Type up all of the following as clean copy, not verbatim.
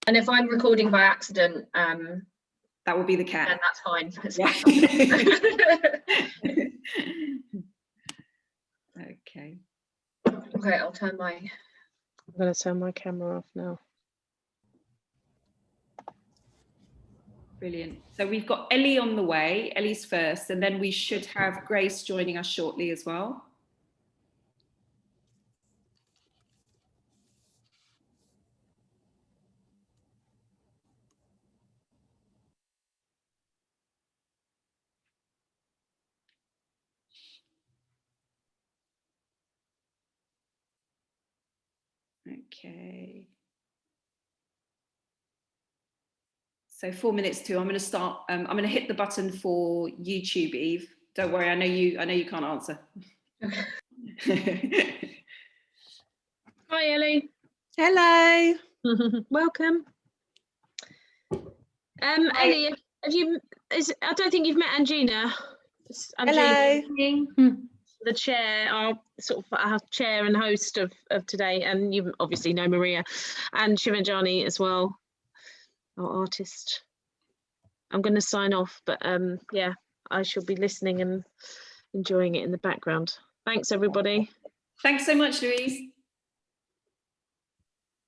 And if I'm recording by accident, that will be the cat. then that's fine. Okay. Okay, I'm going to turn my camera off now. Brilliant. So we've got Ellie on the way. Ellie's first, and then we should have Grace joining us shortly as well. Okay. So 4 minutes to, I'm going to start. I'm going to hit the button for YouTube, Eve. Don't worry, I know you can't answer. Hi, Ellie. Hello. Welcome. Ellie, I don't think you've met Angina. Hello. The chair, our chair and host of today, and you obviously know Maria and Shivanjani as well, our artist. I'm going to sign off, but yeah, I shall be listening and enjoying it in the background. Thanks, everybody. Thanks so much, Louise.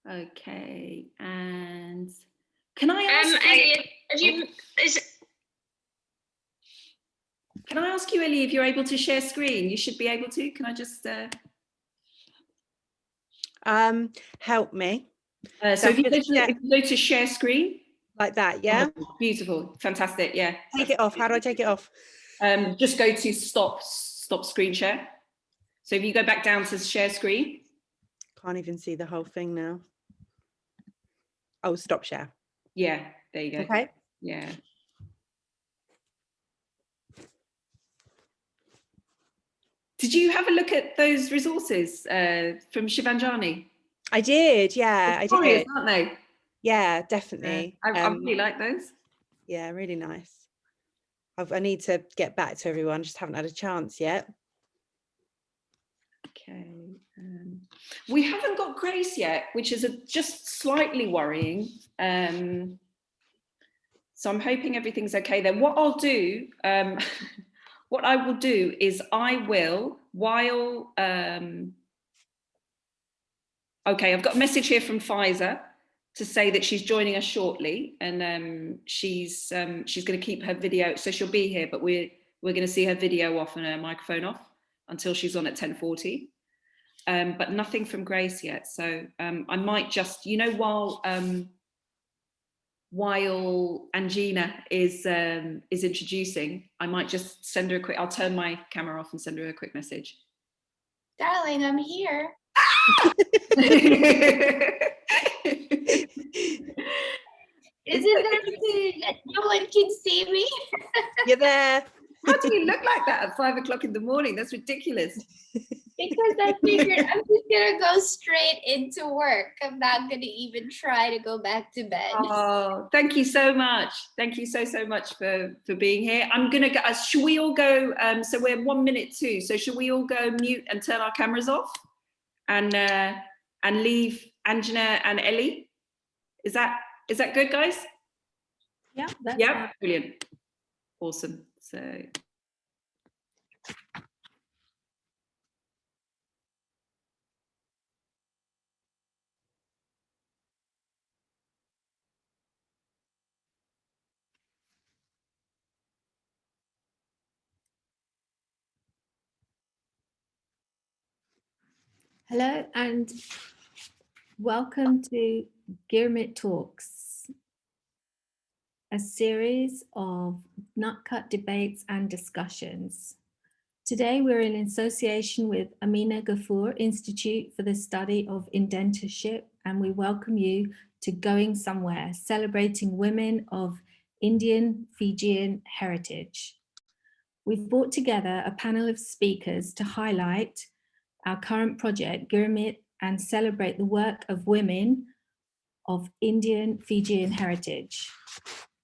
Okay, and can I ask Ellie, can I ask you, Ellie, if you're able to share screen? You should be able to. Can I just help me? So if you go to share screen. Like that, yeah? Oh, beautiful, fantastic, yeah. Take it off. How do I take it off? Just go to stop screen share. So if you go back down to share screen. Can't even see the whole thing now. Oh, stop share. Yeah, there you go. Okay. Yeah. Did you have a look at those resources from Shivanjani? I did, yeah, I did. Aren't they? Yeah, definitely. I really like those. Yeah, really nice. I need to get back to everyone, just haven't had a chance yet. Okay. We haven't got Grace yet, which is just slightly worrying. So I'm hoping everything's okay then. What I'll do, what I will do is I will, while, okay, I've got a message here from Faiza to say that she's joining us shortly, and she's going to keep her video, so she'll be here, but we're going to see her video off and her microphone off until she's on at 10:40. But nothing from Grace yet, so I might just, while Angina is introducing, I might just send her a quick. I'll turn my camera off and send her a quick message. Darling, I'm here. Isn't that that no one can see me? You're there. How do you look like that at 5 o'clock in the morning? That's ridiculous. Because I figured I'm just gonna go straight into work. I'm not gonna even try to go back to bed. Oh, thank you so much. Thank you so much for being here. I'm gonna go. Should we all go? So we're 1 minute to. So should we all go mute and turn our cameras off, and leave Angina and Ellie? Is that good, guys? Yeah. Yeah. Brilliant. Awesome. So. Hello and welcome to Girmit Talks, a series of Nutkhut debates and discussions. Today we're in association with Ameena Gafoor Institute for the Study of Indentureship, and we welcome you to Going Somewhere, celebrating women of Indian-Fijian heritage. We've brought together a panel of speakers to highlight our current project, Girmit, and celebrate the work of women of Indian-Fijian heritage.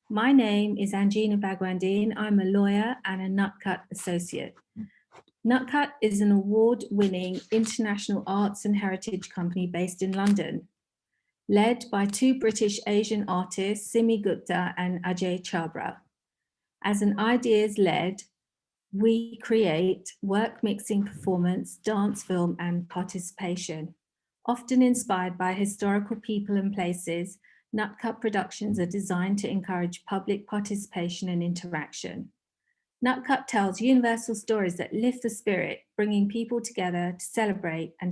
My name is Angina Bhagwandin. I'm a lawyer and a Nutkhut associate. Nutkhut is an award-winning international arts and heritage company based in London. led by two British Asian artists, Simi Gupta and Ajay Chabra. As an ideas-led, we create work mixing performance, dance, film, and participation. Often inspired by historical people and places, Nutkhut productions are designed to encourage public participation and interaction. Nutkhut tells universal stories that lift the spirit, bringing people together to celebrate and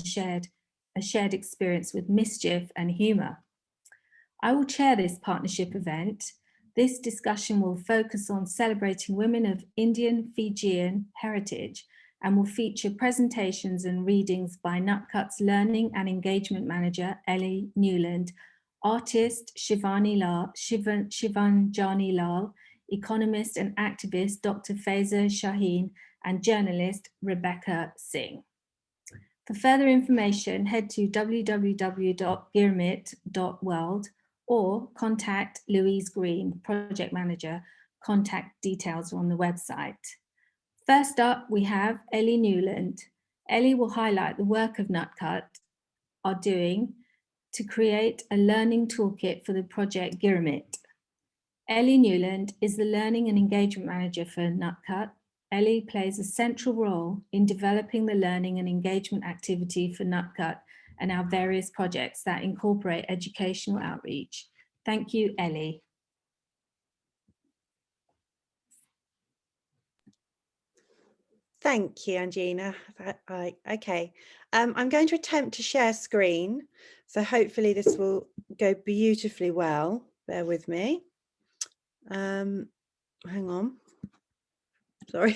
a shared experience with mischief and humour. I will chair this partnership event. This discussion will focus on celebrating women of Indian-Fijian heritage and will feature presentations and readings by Nutkhut's Learning and Engagement Manager, Ellie Newland, artist Shivanjani Lal, economist and activist Dr. Faiza Shaheen, and journalist Rebecca Singh. For further information, head to www.girmit.world or contact Louise Green, project manager. Contact details are on the website. First up, we have Ellie Newland. Ellie will highlight the work of Nutkhut are doing to create a learning toolkit for the project Girmit. Ellie Newland is the Learning and Engagement Manager for Nutkhut. Ellie plays a central role in developing the learning and engagement activity for Nutkhut and our various projects that incorporate educational outreach. Thank you, Ellie. Thank you, Angina. Okay, I'm going to attempt to share screen, so hopefully this will go beautifully well. Bear with me. Hang on. Sorry.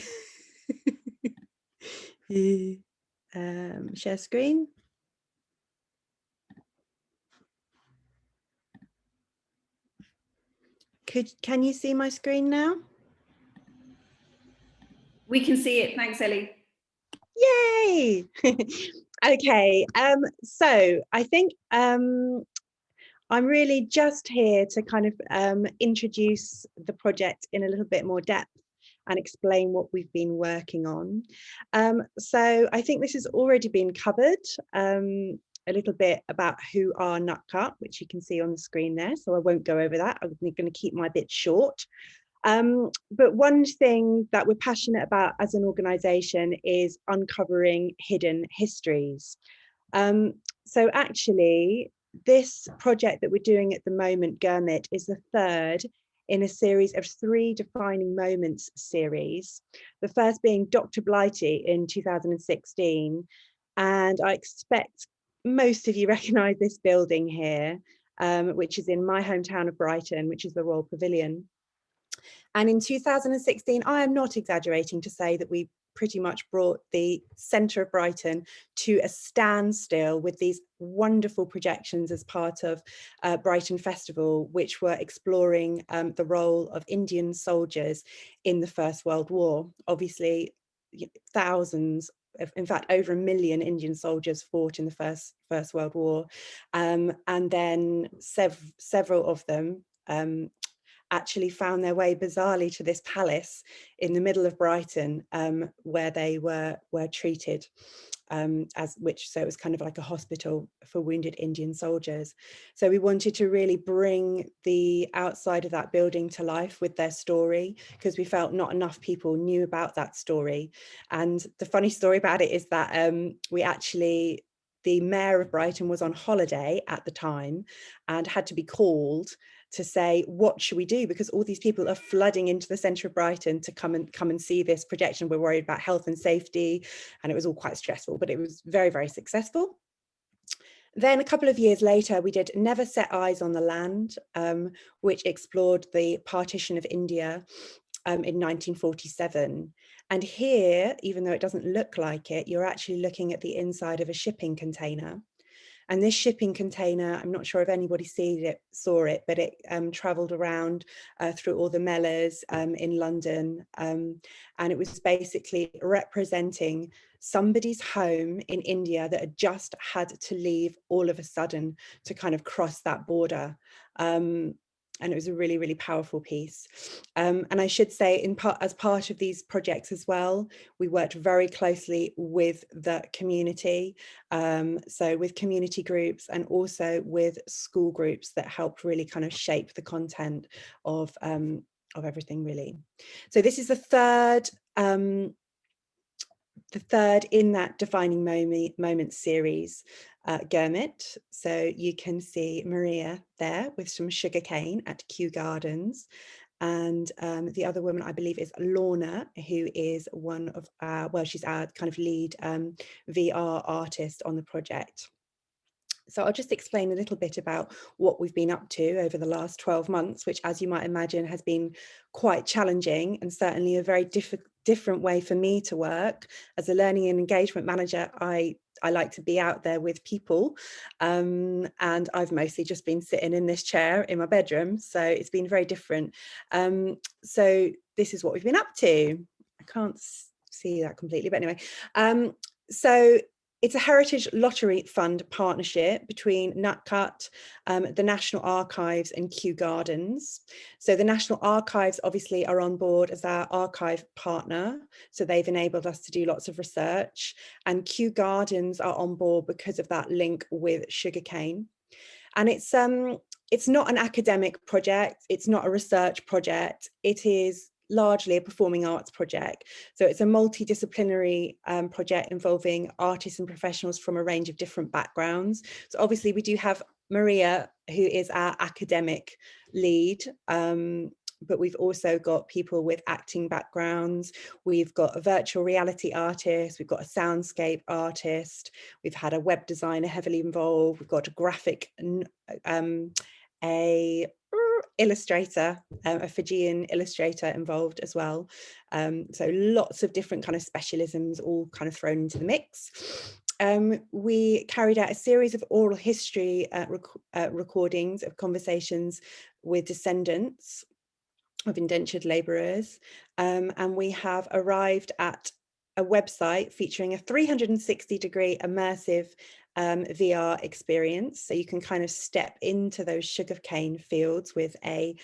Share screen. Can you see my screen now? We can see it. Thanks, Ellie. Yay! Okay, so I think I'm really just here to kind of introduce the project in a little bit more depth and explain what we've been working on. So I think this has already been covered, a little bit about who are Nutkhut, which you can see on the screen there, so I won't go over that. I'm going to keep my bit short. But one thing that we're passionate about as an organisation is uncovering hidden histories. So actually, this project that we're doing at the moment, Girmit, is the third in a series of 3 defining moments series. The first being Dr. Blighty in 2016. And I expect most of you recognise this building here, which is in my hometown of Brighton, which is the Royal Pavilion. And in 2016, I am not exaggerating to say that we pretty much brought the centre of Brighton to a standstill with these wonderful projections as part of Brighton Festival, which were exploring the role of Indian soldiers in the First World War. Obviously, thousands, in fact, over 1 million Indian soldiers fought in the First World War. And then several of them actually found their way bizarrely to this palace in the middle of Brighton, where they were treated, so it was kind of like a hospital for wounded Indian soldiers. So we wanted to really bring the outside of that building to life with their story, because we felt not enough people knew about that story. And the funny story about it is that the mayor of Brighton was on holiday at the time and had to be called to say, what should we do? Because all these people are flooding into the centre of Brighton to come and see this projection. We're worried about health and safety, and it was all quite stressful, but it was very, very successful. Then a couple of years later, we did Never Set Eyes on the Land, which explored the partition of India in 1947. And here, even though it doesn't look like it, you're actually looking at the inside of a shipping container. And this shipping container, I'm not sure if anybody saw it, but it travelled around through all the Mellors in London. And it was basically representing somebody's home in India that had just had to leave all of a sudden to kind of cross that border. and it was a really, really powerful piece. And I should say, as part of these projects as well, we worked very closely with the community, so with community groups and also with school groups that helped really kind of shape the content of everything, really. So this is the third in that Defining Moments series, Girmit. So you can see Maria there with some sugarcane at Kew Gardens. And the other woman, I believe, is Lorna, who is one of our, well, she's our kind of lead VR artist on the project. So I'll just explain a little bit about what we've been up to over the last 12 months, which, as you might imagine, has been quite challenging and certainly a very different way for me to work. As a learning and engagement manager, I like to be out there with people, and I've mostly just been sitting in this chair in my bedroom, so it's been very different. So this is what we've been up to. I can't see that completely, but anyway, so it's a Heritage Lottery Fund partnership between Nutkhut, the National Archives and Kew Gardens. So the National Archives obviously are on board as our archive partner. So they've enabled us to do lots of research, and Kew Gardens are on board because of that link with sugarcane. And it's not an academic project. It's not a research project. It is largely a performing arts project. So it's a multidisciplinary project involving artists and professionals from a range of different backgrounds. So obviously we do have Maria, who is our academic lead, but we've also got people with acting backgrounds. We've got a virtual reality artist. We've got a soundscape artist. We've had a web designer heavily involved. We've got a graphic, illustrator, a Fijian illustrator involved as well. So lots of different kind of specialisms all kind of thrown into the mix. We carried out a series of oral history recordings of conversations with descendants of indentured labourers, and we have arrived at a website featuring a 360-degree immersive VR experience. So you can kind of step into those sugarcane fields with a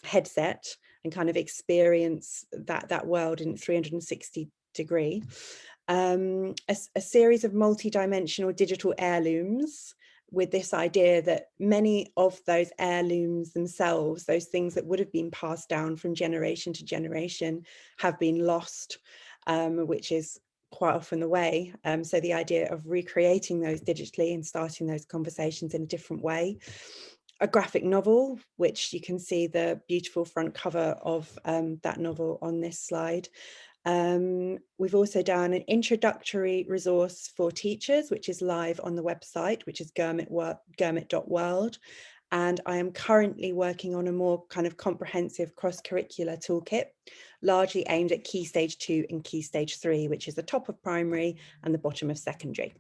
headset and kind of experience that world in 360 degree. A series of multi-dimensional digital heirlooms, with this idea that many of those heirlooms themselves, those things that would have been passed down from generation to generation, have been lost, which is quite often the way. So the idea of recreating those digitally and starting those conversations in a different way. A graphic novel, which you can see the beautiful front cover of that novel on this slide. We've also done an introductory resource for teachers, which is live on the website, which is girmit.world. And I am currently working on a more kind of comprehensive cross-curricular toolkit, largely aimed at Key Stage 2 and Key Stage 3, which is the top of primary and the bottom of secondary.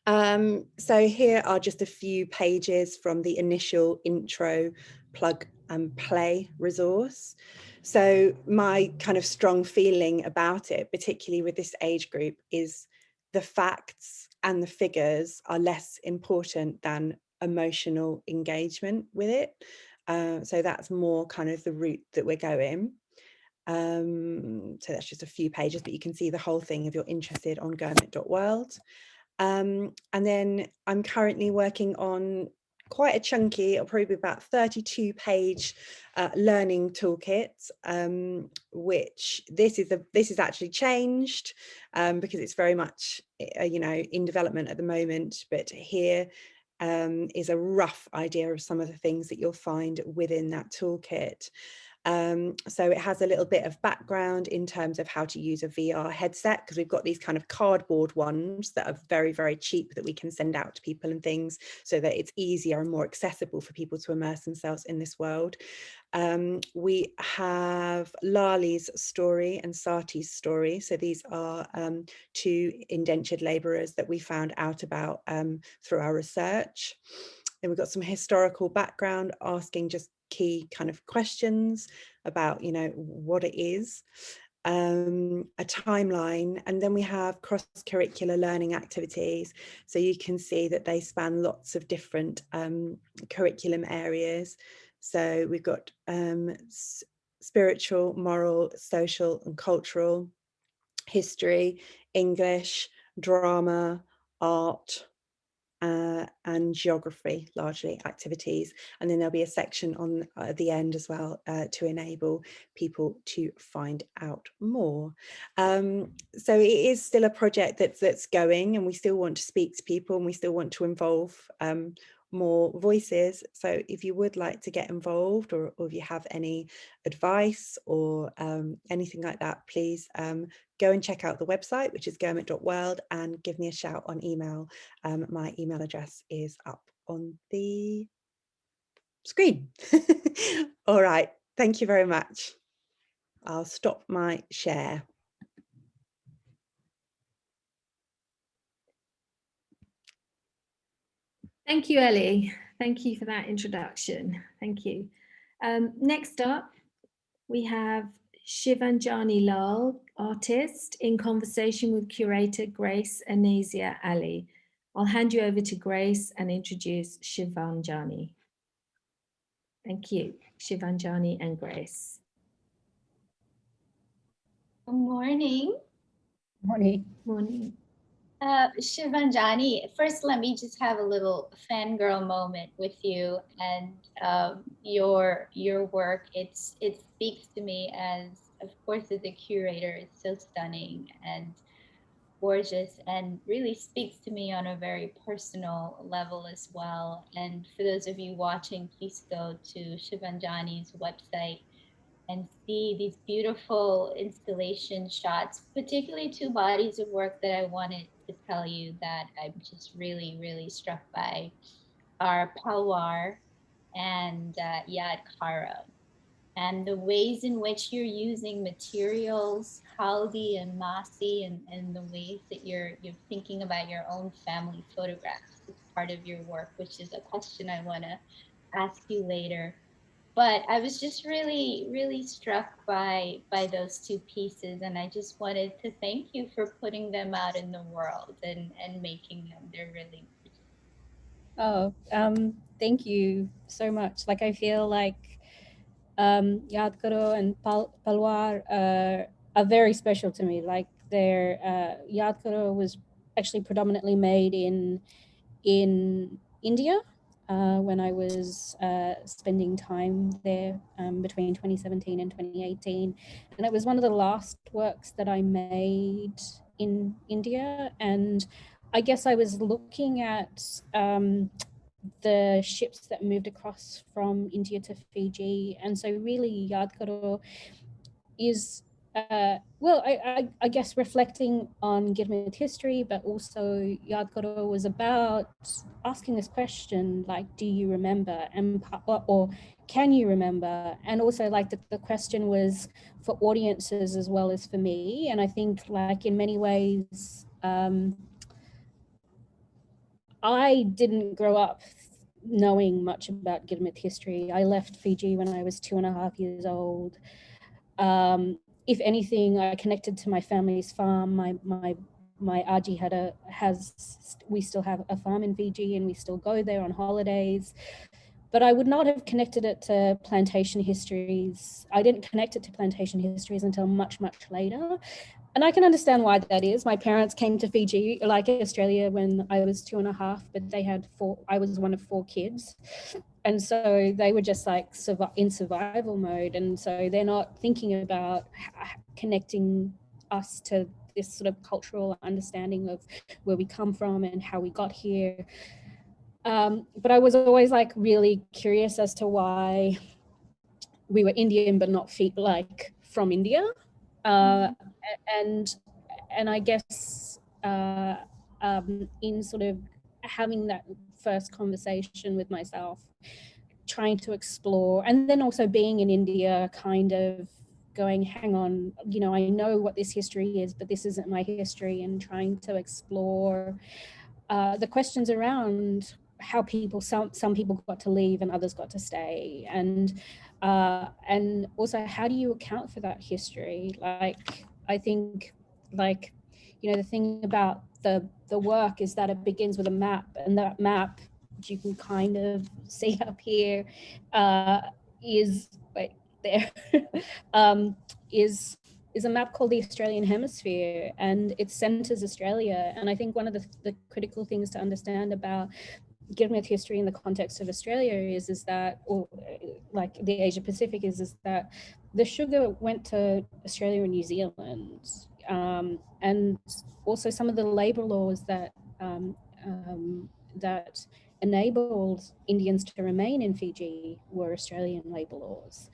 So here are just a few pages from the initial intro plug and play resource. So my kind of strong feeling about it, particularly with this age group, is the facts and the figures are less important than emotional engagement with it. So that's more kind of the route that we're going. So that's just a few pages, but you can see the whole thing if you're interested on girmit.world. And then I'm currently working on quite a chunky, or probably about 32-page learning toolkit, which this is actually changed because it's very much in development at the moment. But here is a rough idea of some of the things that you'll find within that toolkit. So it has a little bit of background in terms of how to use a VR headset, because we've got these kind of cardboard ones that are very, very cheap that we can send out to people and things, so that it's easier and more accessible for people to immerse themselves in this world. We have Lali's story and Sati's story. So these are two indentured labourers that we found out about through our research. Then we've got some historical background, asking just key kind of questions about, what it is. a timeline, and then we have cross-curricular learning activities. So you can see that they span lots of different curriculum areas. So we've got spiritual, moral, social and cultural, history, English, drama, art, and geography, largely activities. And then there'll be a section on at the end as well to enable people to find out more. So it is still a project that's going, and we still want to speak to people, and we still want to involve more voices. So if you would like to get involved, or if you have any advice or anything like that, please go and check out the website, which is girmit.world, and give me a shout on email. My email address is up on the screen. All right, thank you very much. I'll stop my share. Thank you, Ellie. Thank you for that introduction. Thank you. Next up, we have Shivanjani Lal, artist, in conversation with curator Grace Anisia Ali. I'll hand you over to Grace and introduce Shivanjani. Thank you, Shivanjani and Grace. Good morning. Morning. Morning. Shivanjani, first let me just have a little fangirl moment with you and your work. It speaks to me as, of course, as a curator. It's so stunning and gorgeous, and really speaks to me on a very personal level as well. And for those of you watching, please go to Shivanjani's website and see these beautiful installation shots, particularly two bodies of work that I wanted to tell you that I'm just really, really struck by are Palwar and Yad Karo. And the ways in which you're using materials, Haldi and Masi, and the ways that you're thinking about your own family photographs as part of your work, which is a question I want to ask you later. But I was just really, really struck by those two pieces, and I just wanted to thank you for putting them out in the world and making them. They're really Oh, thank you so much. Like, I feel like Yad Karo and Palwar are very special to me. Like, Yad Karo was actually predominantly made in India when I was spending time there between 2017 and 2018. And it was one of the last works that I made in India. And I guess I was looking at the ships that moved across from India to Fiji. And so really Yad Karo is, well, I guess reflecting on Girmit history, but also Yad Karo was about asking this question, like, do you remember? And or can you remember? And also, like, the question was for audiences as well as for me. And I think, like, in many ways, I didn't grow up knowing much about Girmit history. I left Fiji when I was 2.5 years old. If anything, I connected to my family's farm. My Aji we still have a farm in Fiji, and we still go there on holidays. But I would not have connected it to plantation histories. I didn't connect it to plantation histories until much, much later. And I can understand why that is. My parents came to Fiji, like Australia, when I was 2.5, but they had 4, I was one of 4 kids. And so they were just like in survival mode. And so they're not thinking about connecting us to this sort of cultural understanding of where we come from and how we got here. But I was always like really curious as to why we were Indian, but not like from India. And I guess in sort of having that first conversation with myself, trying to explore, and then also being in India, kind of going, hang on, you know, I know what this history is, but this isn't my history, and trying to explore the questions around how some people got to leave and others got to stay. And and also, how do you account for that history? Like, I think, like, you know, the thing about the work is that it begins with a map, and that map, which you can kind of see up here, is wait, there, is a map called the Australian Hemisphere, and it centers Australia. And I think one of the critical things to understand about Girmit history in the context of Australia is that, or like the Asia Pacific, is that the sugar went to Australia and New Zealand, and also some of the labor laws that that enabled Indians to remain in Fiji were Australian labor laws.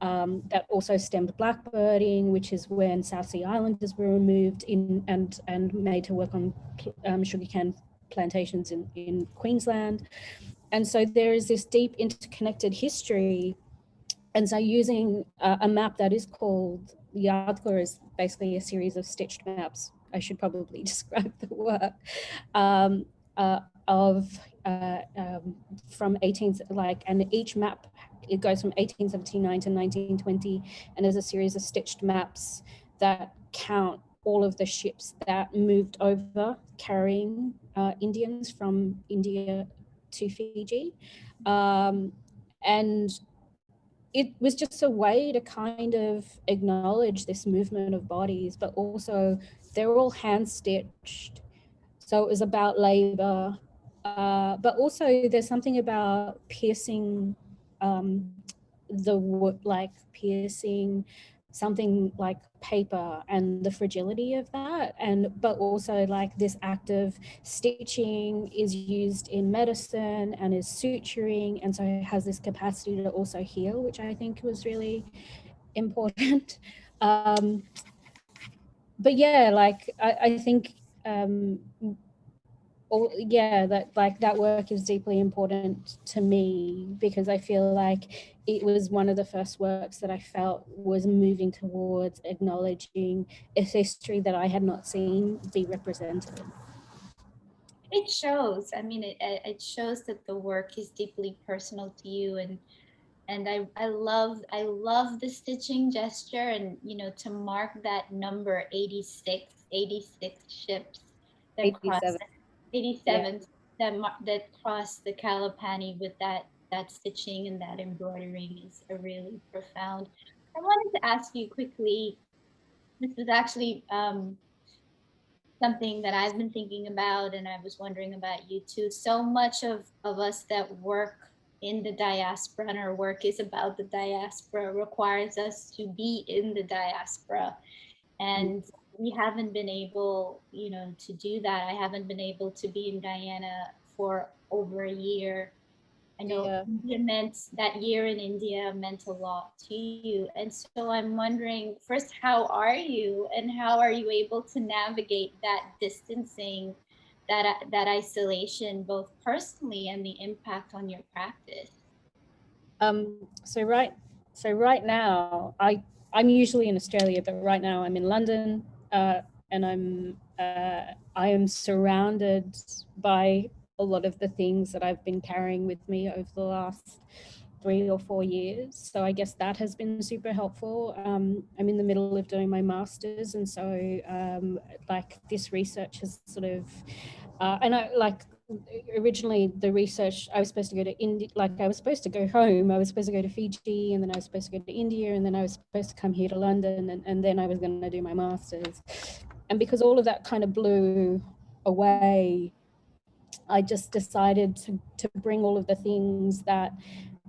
That also stemmed blackbirding, which is when South Sea Islanders were removed in and made to work on sugarcane plantations in Queensland. And so there is this deep interconnected history. And so using a map that is called Yadgar is basically a series of stitched maps. I should probably describe the work from 18th, like, and each map, it goes from 1879 to 1920, and there's a series of stitched maps that count all of the ships that moved over carrying Indians from India to Fiji. And it was just a way to kind of acknowledge this movement of bodies, but also they're all hand stitched. So it was about labor, but also there's something about piercing the wood, like piercing something like paper and the fragility of that, and but also like this act of stitching is used in medicine and is suturing, and so it has this capacity to also heal, which I think was really important. But yeah, like I think that work is deeply important to me, because I feel like it was one of the first works that I felt was moving towards acknowledging a history that I had not seen be represented. It shows. I mean, it shows that the work is deeply personal to you, and I love the stitching gesture, and you know, to mark that number 86 ships that crossed 87. 87 that crossed the Kalapani with that stitching and that embroidering is a really profound. I wanted to ask you quickly. This was actually something that I've been thinking about, and I was wondering about you too. So much of us that work in the diaspora, and our work is about the diaspora, requires us to be in the diaspora. And we haven't been able, you know, to do that. I haven't been able to be in Guyana for over a year. I know that year in India meant a lot to you. And so I'm wondering, first, how are you, and how are you able to navigate that distancing, that isolation, both personally and the impact on your practice? So right now, I'm usually in Australia, but right now I'm in London, and I am surrounded by a lot of the things that I've been carrying with me over the last 3 or 4 years. So I guess that has been super helpful. I'm in the middle of doing my master's, and so like this research has sort of, and I like, originally the research, I was supposed to go to India, like I was supposed to go home, I was supposed to go to Fiji, and then I was supposed to go to India, and then I was supposed to come here to London, and then I was going to do my master's. And because all of that kind of blew away, I just decided to bring all of the things that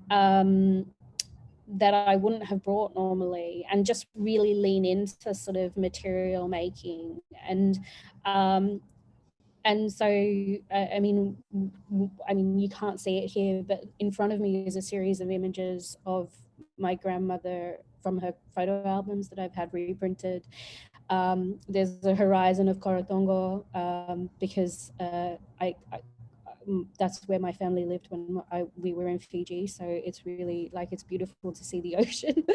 that I wouldn't have brought normally, and just really lean into sort of material making. And so, I mean, you can't see it here, but in front of me is a series of images of my grandmother from her photo albums that I've had reprinted. There's a horizon of Korotongo, because that's where my family lived when we were in Fiji. So it's really like, it's beautiful to see the ocean.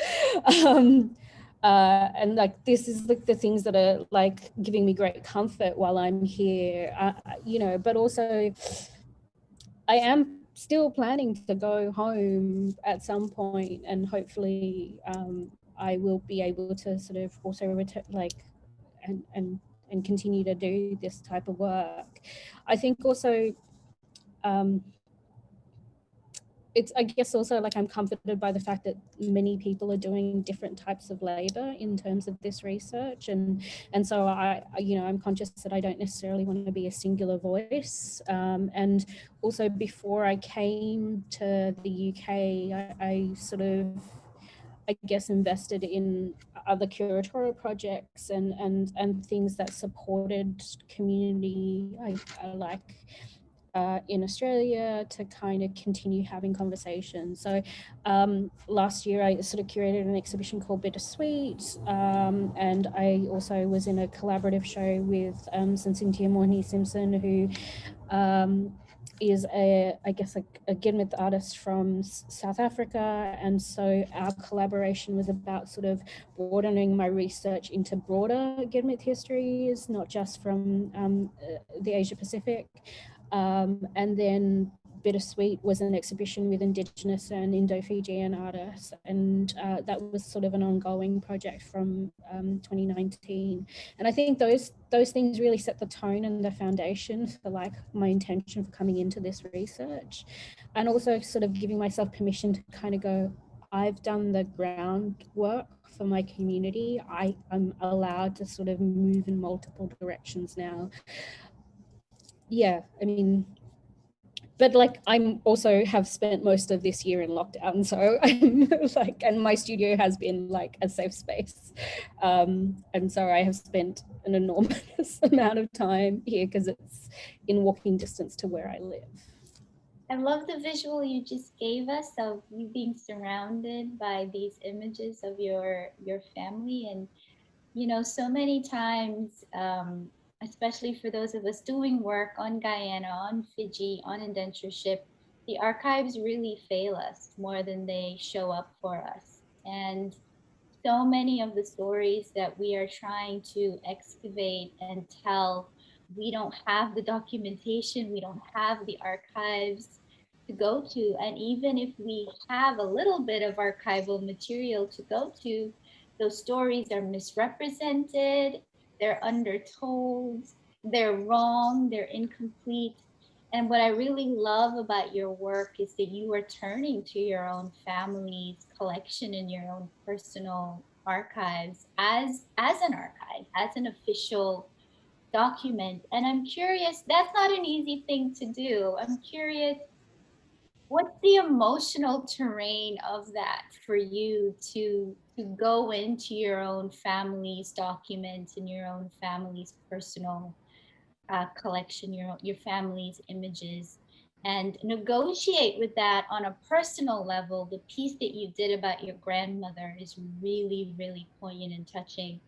And like, this is like the things that are like giving me great comfort while I'm here, you know, but also I am still planning to go home at some point, and hopefully I will be able to sort of also return, like, and continue to do this type of work. I think also it's, I guess also, like, I'm comforted by the fact that many people are doing different types of labor in terms of this research, and so I, you know, I'm conscious that I don't necessarily want to be a singular voice. And also, before I came to the UK, I sort of, I guess, invested in other curatorial projects and things that supported community, like in Australia, to kind of continue having conversations. So last year I sort of curated an exhibition called Bittersweet, and I also was in a collaborative show with Cynthia Morney-Simpson, who is I guess a Girmit artist from South Africa, and so our collaboration was about sort of broadening my research into broader Girmit histories, not just from the Asia Pacific. And then Bittersweet was an exhibition with Indigenous and Indo-Fijian artists, and that was sort of an ongoing project from 2019. And I think those things really set the tone and the foundation for, like, my intention for coming into this research, and also sort of giving myself permission to kind of go, I've done the groundwork for my community. I'm allowed to sort of move in multiple directions now. Yeah, I mean, but, like, I'm also have spent most of this year in lockdown, so I'm like, and my studio has been like a safe space, and so I have spent an enormous amount of time here because it's in walking distance to where I live. I love the visual you just gave us of you being surrounded by these images of your family. And, you know, so many times, especially for those of us doing work on Guyana, on Fiji, on indentureship, the archives really fail us more than they show up for us. And so many of the stories that we are trying to excavate and tell, we don't have the documentation, we don't have the archives to go to. And even if we have a little bit of archival material to go to, those stories are misrepresented, they're undertold, they're wrong, they're incomplete. And what I really love about your work is that you are turning to your own family's collection and your own personal archives as an archive, as an official document. And I'm curious, that's not an easy thing to do. I'm curious, what's the emotional terrain of that for you to go into your own family's documents and your own family's personal collection, your family's images, and negotiate with that on a personal level? The piece that you did about your grandmother is really, really poignant and touching,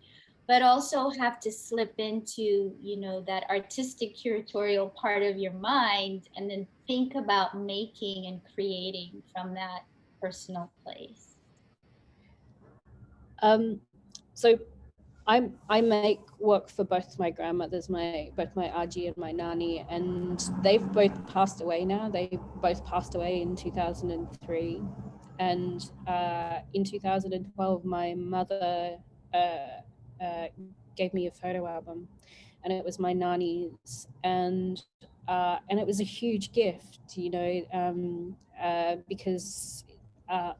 but also have to slip into, you know, that artistic curatorial part of your mind, and then think about making and creating from that personal place. So I make work for both my grandmothers, both my Aji and my Nani, and they've both passed away now. They both passed away in 2003, and in 2012, my mother gave me a photo album, and it was my Nani's, and it was a huge gift, you know, because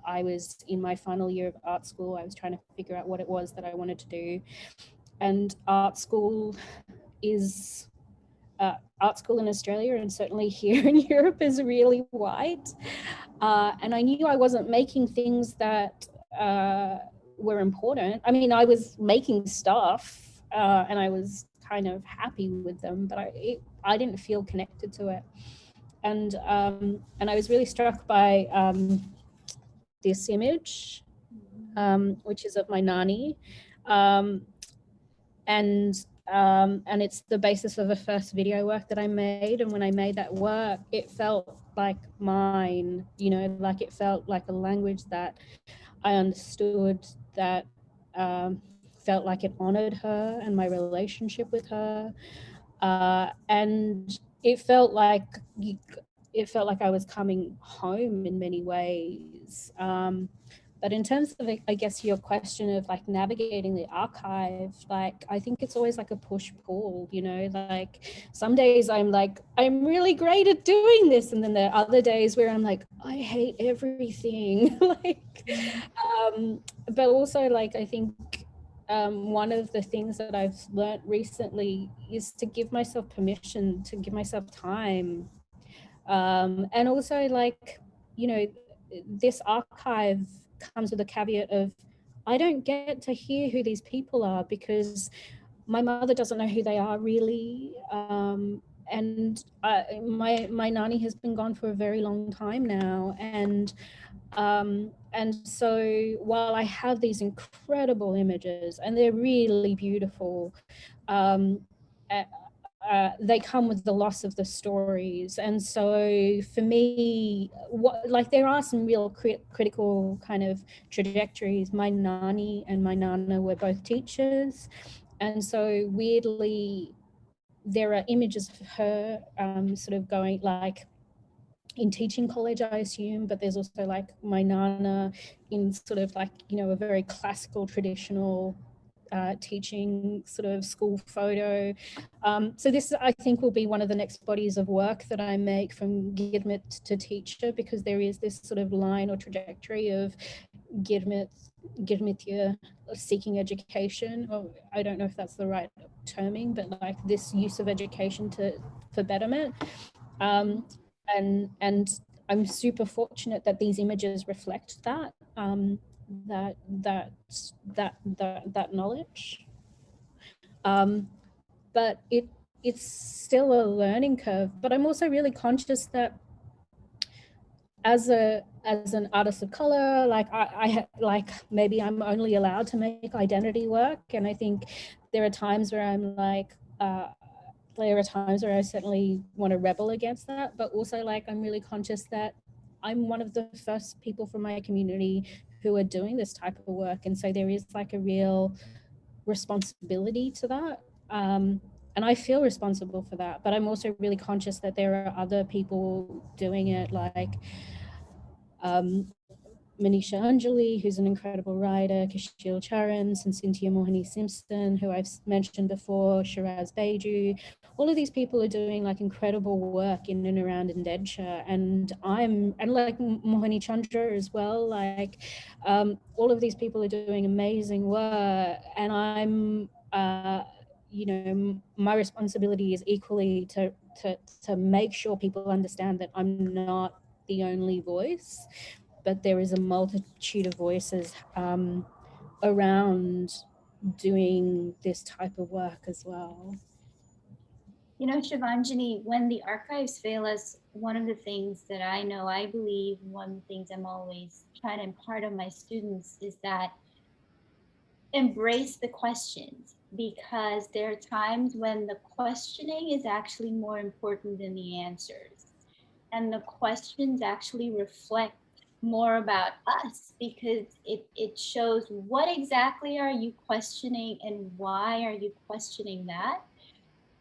I was in my final year of art school. I was trying to figure out what it was that I wanted to do. And art school in Australia, and certainly here in Europe, is really white. And I knew I wasn't making things that were important. I mean, I was making stuff and I was kind of happy with them, but I didn't feel connected to it. And I was really struck by this image, which is of my Nani, and it's the basis of the first video work that I made. And when I made that work, it felt like mine, you know, like it felt like a language that I understood, that felt like it honored her and my relationship with her, and it felt like it felt like I was coming home in many ways. But in terms of, I guess, your question of like navigating the archive, like I think it's always like a push-pull, you know, like some days I'm like, I'm really great at doing this. And then there are other days where I'm like, I hate everything. But also like, I think one of the things that I've learned recently is to give myself permission, to give myself time. And also like, you know, this archive comes with a caveat of I don't get to hear who these people are because my mother doesn't know who they are really. And my nanny has been gone for a very long time now. And so while I have these incredible images and they're really beautiful, they come with the loss of the stories. And so for me, like there are some real critical kind of trajectories. My nanny and my nana were both teachers, and so weirdly there are images of her sort of going like in teaching college, I assume, but there's also like my nana in sort of like, you know, a very classical traditional teaching sort of school photo. So this, I think, will be one of the next bodies of work that I make from Girmit to teacher, because there is this sort of line or trajectory of Girmitya seeking education, or I don't know if that's the right terming, but like this use of education for betterment. And I'm super fortunate that these images reflect that. That knowledge, but it's still a learning curve. But I'm also really conscious that as an artist of color, like I like maybe I'm only allowed to make identity work, and I think there are times where I'm like there are times where I certainly want to rebel against that, but also like I'm really conscious that I'm one of the first people from my community who are doing this type of work. And so there is like a real responsibility to that. And I feel responsible for that, but I'm also really conscious that there are other people doing it, like Manisha Anjali, who's an incredible writer, Kashil Charans and Cynthia Mohini Simpson, who I've mentioned before, Shiraz Beju. All of these people are doing like incredible work in and around Indenture, and like Mohini Chandra as well. Like all of these people are doing amazing work, and I'm, you know, my responsibility is equally to make sure people understand that I'm not the only voice, but there is a multitude of voices around doing this type of work as well. You know, Shivanjani, when the archives fail us, one of the things that I know, I believe, one of the things I'm always trying to impart on my students is that embrace the questions, because there are times when the questioning is actually more important than the answers. And the questions actually reflect more about us, because it shows what exactly are you questioning and why are you questioning that.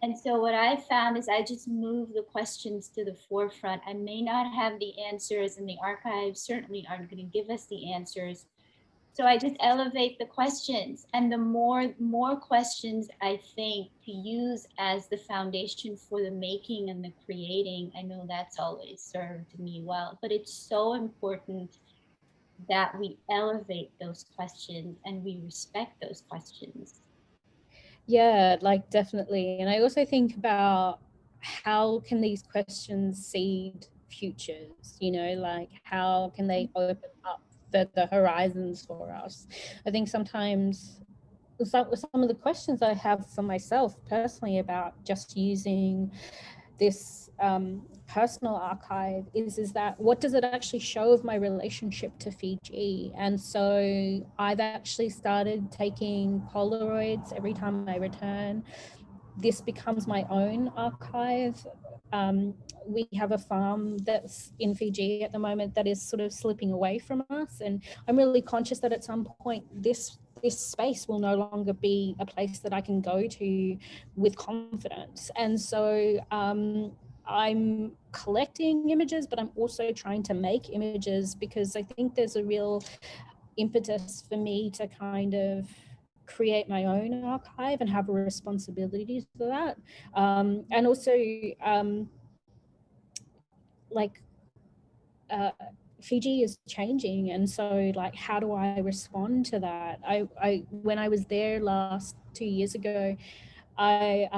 And so what I found is I just move the questions to the forefront. I may not have the answers, and the archives certainly aren't going to give us the answers. So I just elevate the questions, and the more questions I think to use as the foundation for the making and the creating, I know that's always served me well. But it's so important that we elevate those questions and we respect those questions. Yeah, like definitely. And I also think about how can these questions seed futures, you know, like how can they open up the horizons for us? I think sometimes some of the questions I have for myself personally about just using this personal archive is that what does it actually show of my relationship to Fiji? And so I've actually started taking Polaroids every time I return. This becomes my own archive. We have a farm that's in Fiji at the moment that is sort of slipping away from us, and I'm really conscious that at some point this space will no longer be a place that I can go to with confidence. And so I'm collecting images, but I'm also trying to make images, because I think there's a real impetus for me to kind of create my own archive and have a responsibility for that. And also like Fiji is changing, and so like how do I respond to that? I when I was there last 2 years ago, my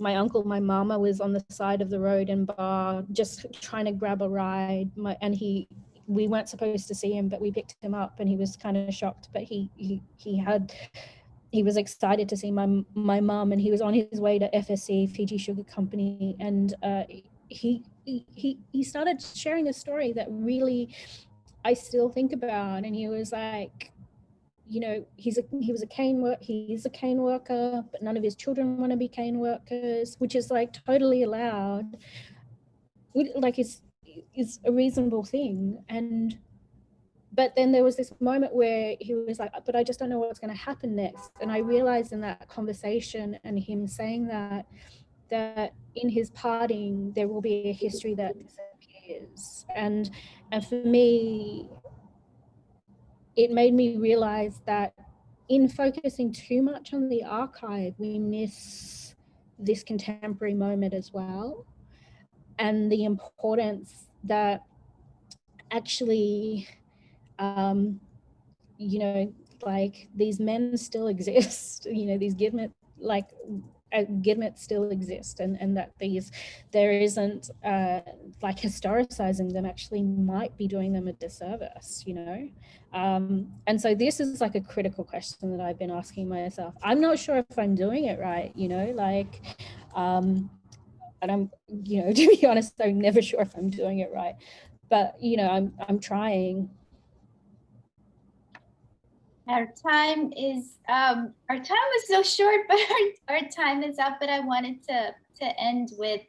uncle, my mama was on the side of the road in Bar just trying to grab a ride, we weren't supposed to see him, but we picked him up, and he was kind of shocked, but he was excited to see my mum, and he was on his way to FSC, Fiji Sugar Company, and he started sharing a story that really I still think about. And he was like, you know, he's a cane worker, but none of his children want to be cane workers, which is like totally allowed, like it's a reasonable thing. But then there was this moment where he was like, but I just don't know what's going to happen next. And I realized in that conversation and him saying that in his parting, there will be a history that disappears. And for me, it made me realize that in focusing too much on the archive, we miss this contemporary moment as well. And the importance that actually, you know, like these men still exist, you know, these Girmit, like Girmit still exist, and that there isn't like historicizing them actually might be doing them a disservice, you know. And so this is like a critical question that I've been asking myself. I'm not sure if I'm doing it right, you know, like, and I'm, you know, to be honest, I'm never sure if I'm doing it right, but, you know, I'm trying. Our time is so short, but our time is up. But I wanted to end with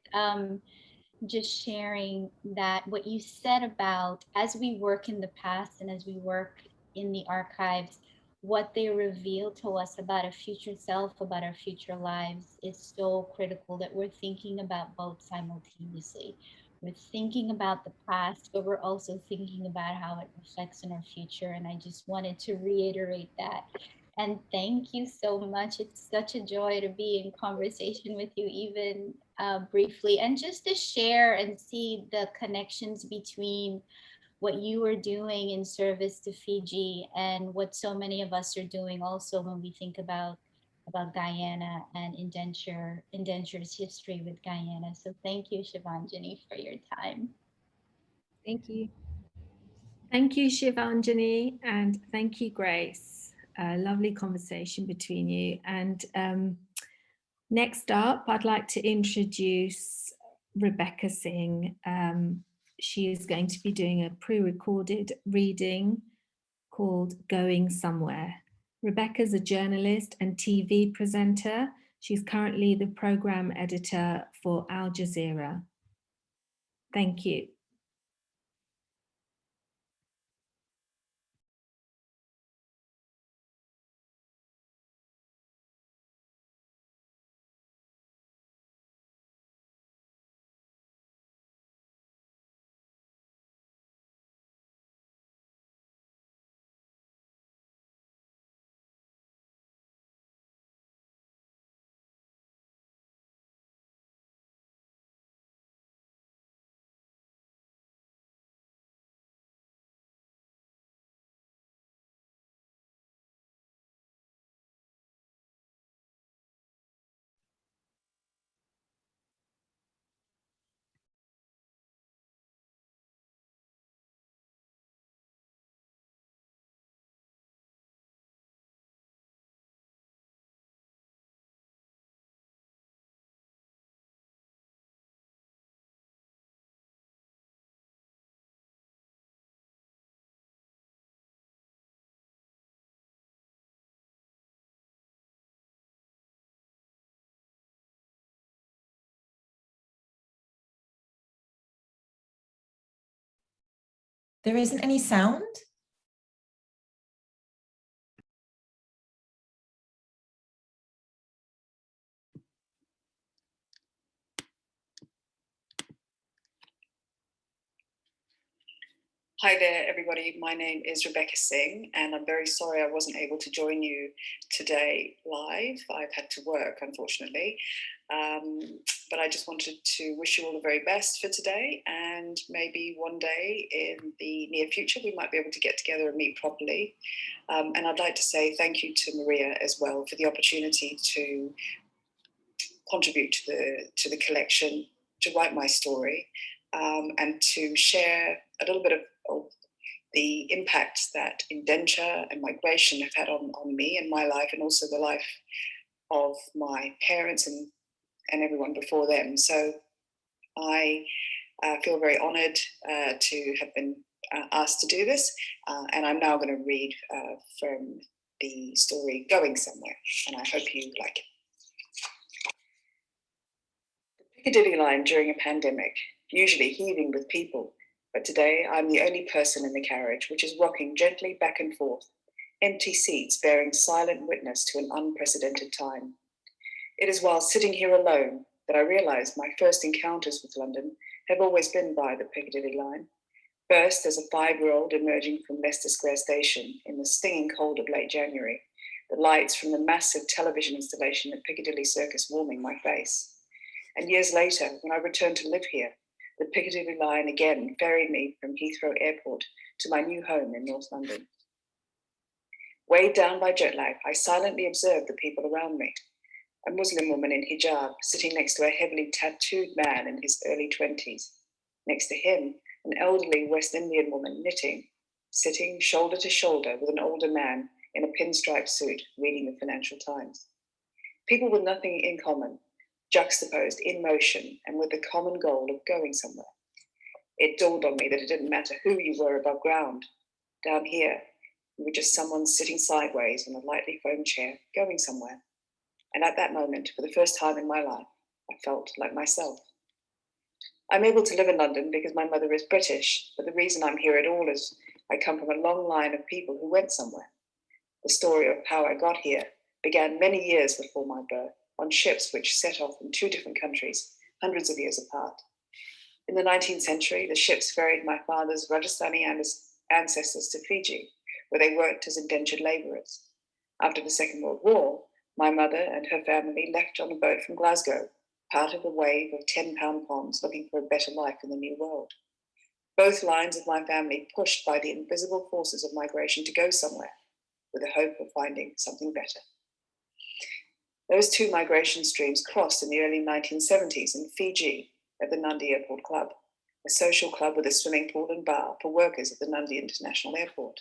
just sharing that what you said about, as we work in the past and as we work in the archives, what they reveal to us about a future self, about our future lives, is so critical, that we're thinking about both simultaneously. We're thinking about the past, but we're also thinking about how it reflects in our future. And I just wanted to reiterate that. And thank you so much. It's such a joy to be in conversation with you, even briefly, and just to share and see the connections between what you are doing in service to Fiji and what so many of us are doing also when we think about Guyana and indentures history with Guyana. So thank you, Shivanjani, for your time. Thank you. Thank you, Shivanjani, and thank you, Grace. A lovely conversation between you. And next up, I'd like to introduce Rebecca Singh. She is going to be doing a pre-recorded reading called Going Somewhere. Rebecca's a journalist and TV presenter. She's currently the program editor for Al Jazeera. Thank you. There isn't any sound? Hi there, everybody. My name is Rebecca Singh, and I'm very sorry I wasn't able to join you today live. I've had to work, unfortunately. But I just wanted to wish you all the very best for today, and maybe one day in the near future we might be able to get together and meet properly. And I'd like to say thank you to Maria as well for the opportunity to contribute to the collection, to write my story, and to share a little bit of the impact that indenture and migration have had on me and my life, and also the life of my parents and everyone before them. So I feel very honoured to have been asked to do this, and I'm now going to read from the story Going Somewhere, and I hope you like it. The Piccadilly line during a pandemic, usually heaving with people, but today I'm the only person in the carriage, which is rocking gently back and forth, empty seats bearing silent witness to an unprecedented time. It is while sitting here alone that I realise my first encounters with London have always been by the Piccadilly line. First, as a 5-year-old emerging from Leicester Square Station in the stinging cold of late January, the lights from the massive television installation at Piccadilly Circus warming my face. And years later, when I returned to live here, the Piccadilly line again ferried me from Heathrow Airport to my new home in North London. Weighed down by jet lag, I silently observed the people around me. A Muslim woman in hijab sitting next to a heavily tattooed man in his early 20s. Next to him, an elderly West Indian woman knitting, sitting shoulder to shoulder with an older man in a pinstripe suit reading the Financial Times. People with nothing in common, juxtaposed in motion and with the common goal of going somewhere. It dawned on me that it didn't matter who you were above ground. Down here, you were just someone sitting sideways in a lightly foamed chair, going somewhere. And at that moment, for the first time in my life, I felt like myself. I'm able to live in London because my mother is British, but the reason I'm here at all is I come from a long line of people who went somewhere. The story of how I got here began many years before my birth, on ships which set off in 2 different countries, hundreds of years apart. In the 19th century, the ships ferried my father's Rajasthani ancestors to Fiji, where they worked as indentured labourers. After the Second World War, my mother and her family left on a boat from Glasgow, part of a wave of £10 ponds looking for a better life in the New World. Both lines of my family pushed by the invisible forces of migration to go somewhere, with the hope of finding something better. Those 2 migration streams crossed in the early 1970s in Fiji at the Nadi Airport Club, a social club with a swimming pool and bar for workers at the Nadi International Airport.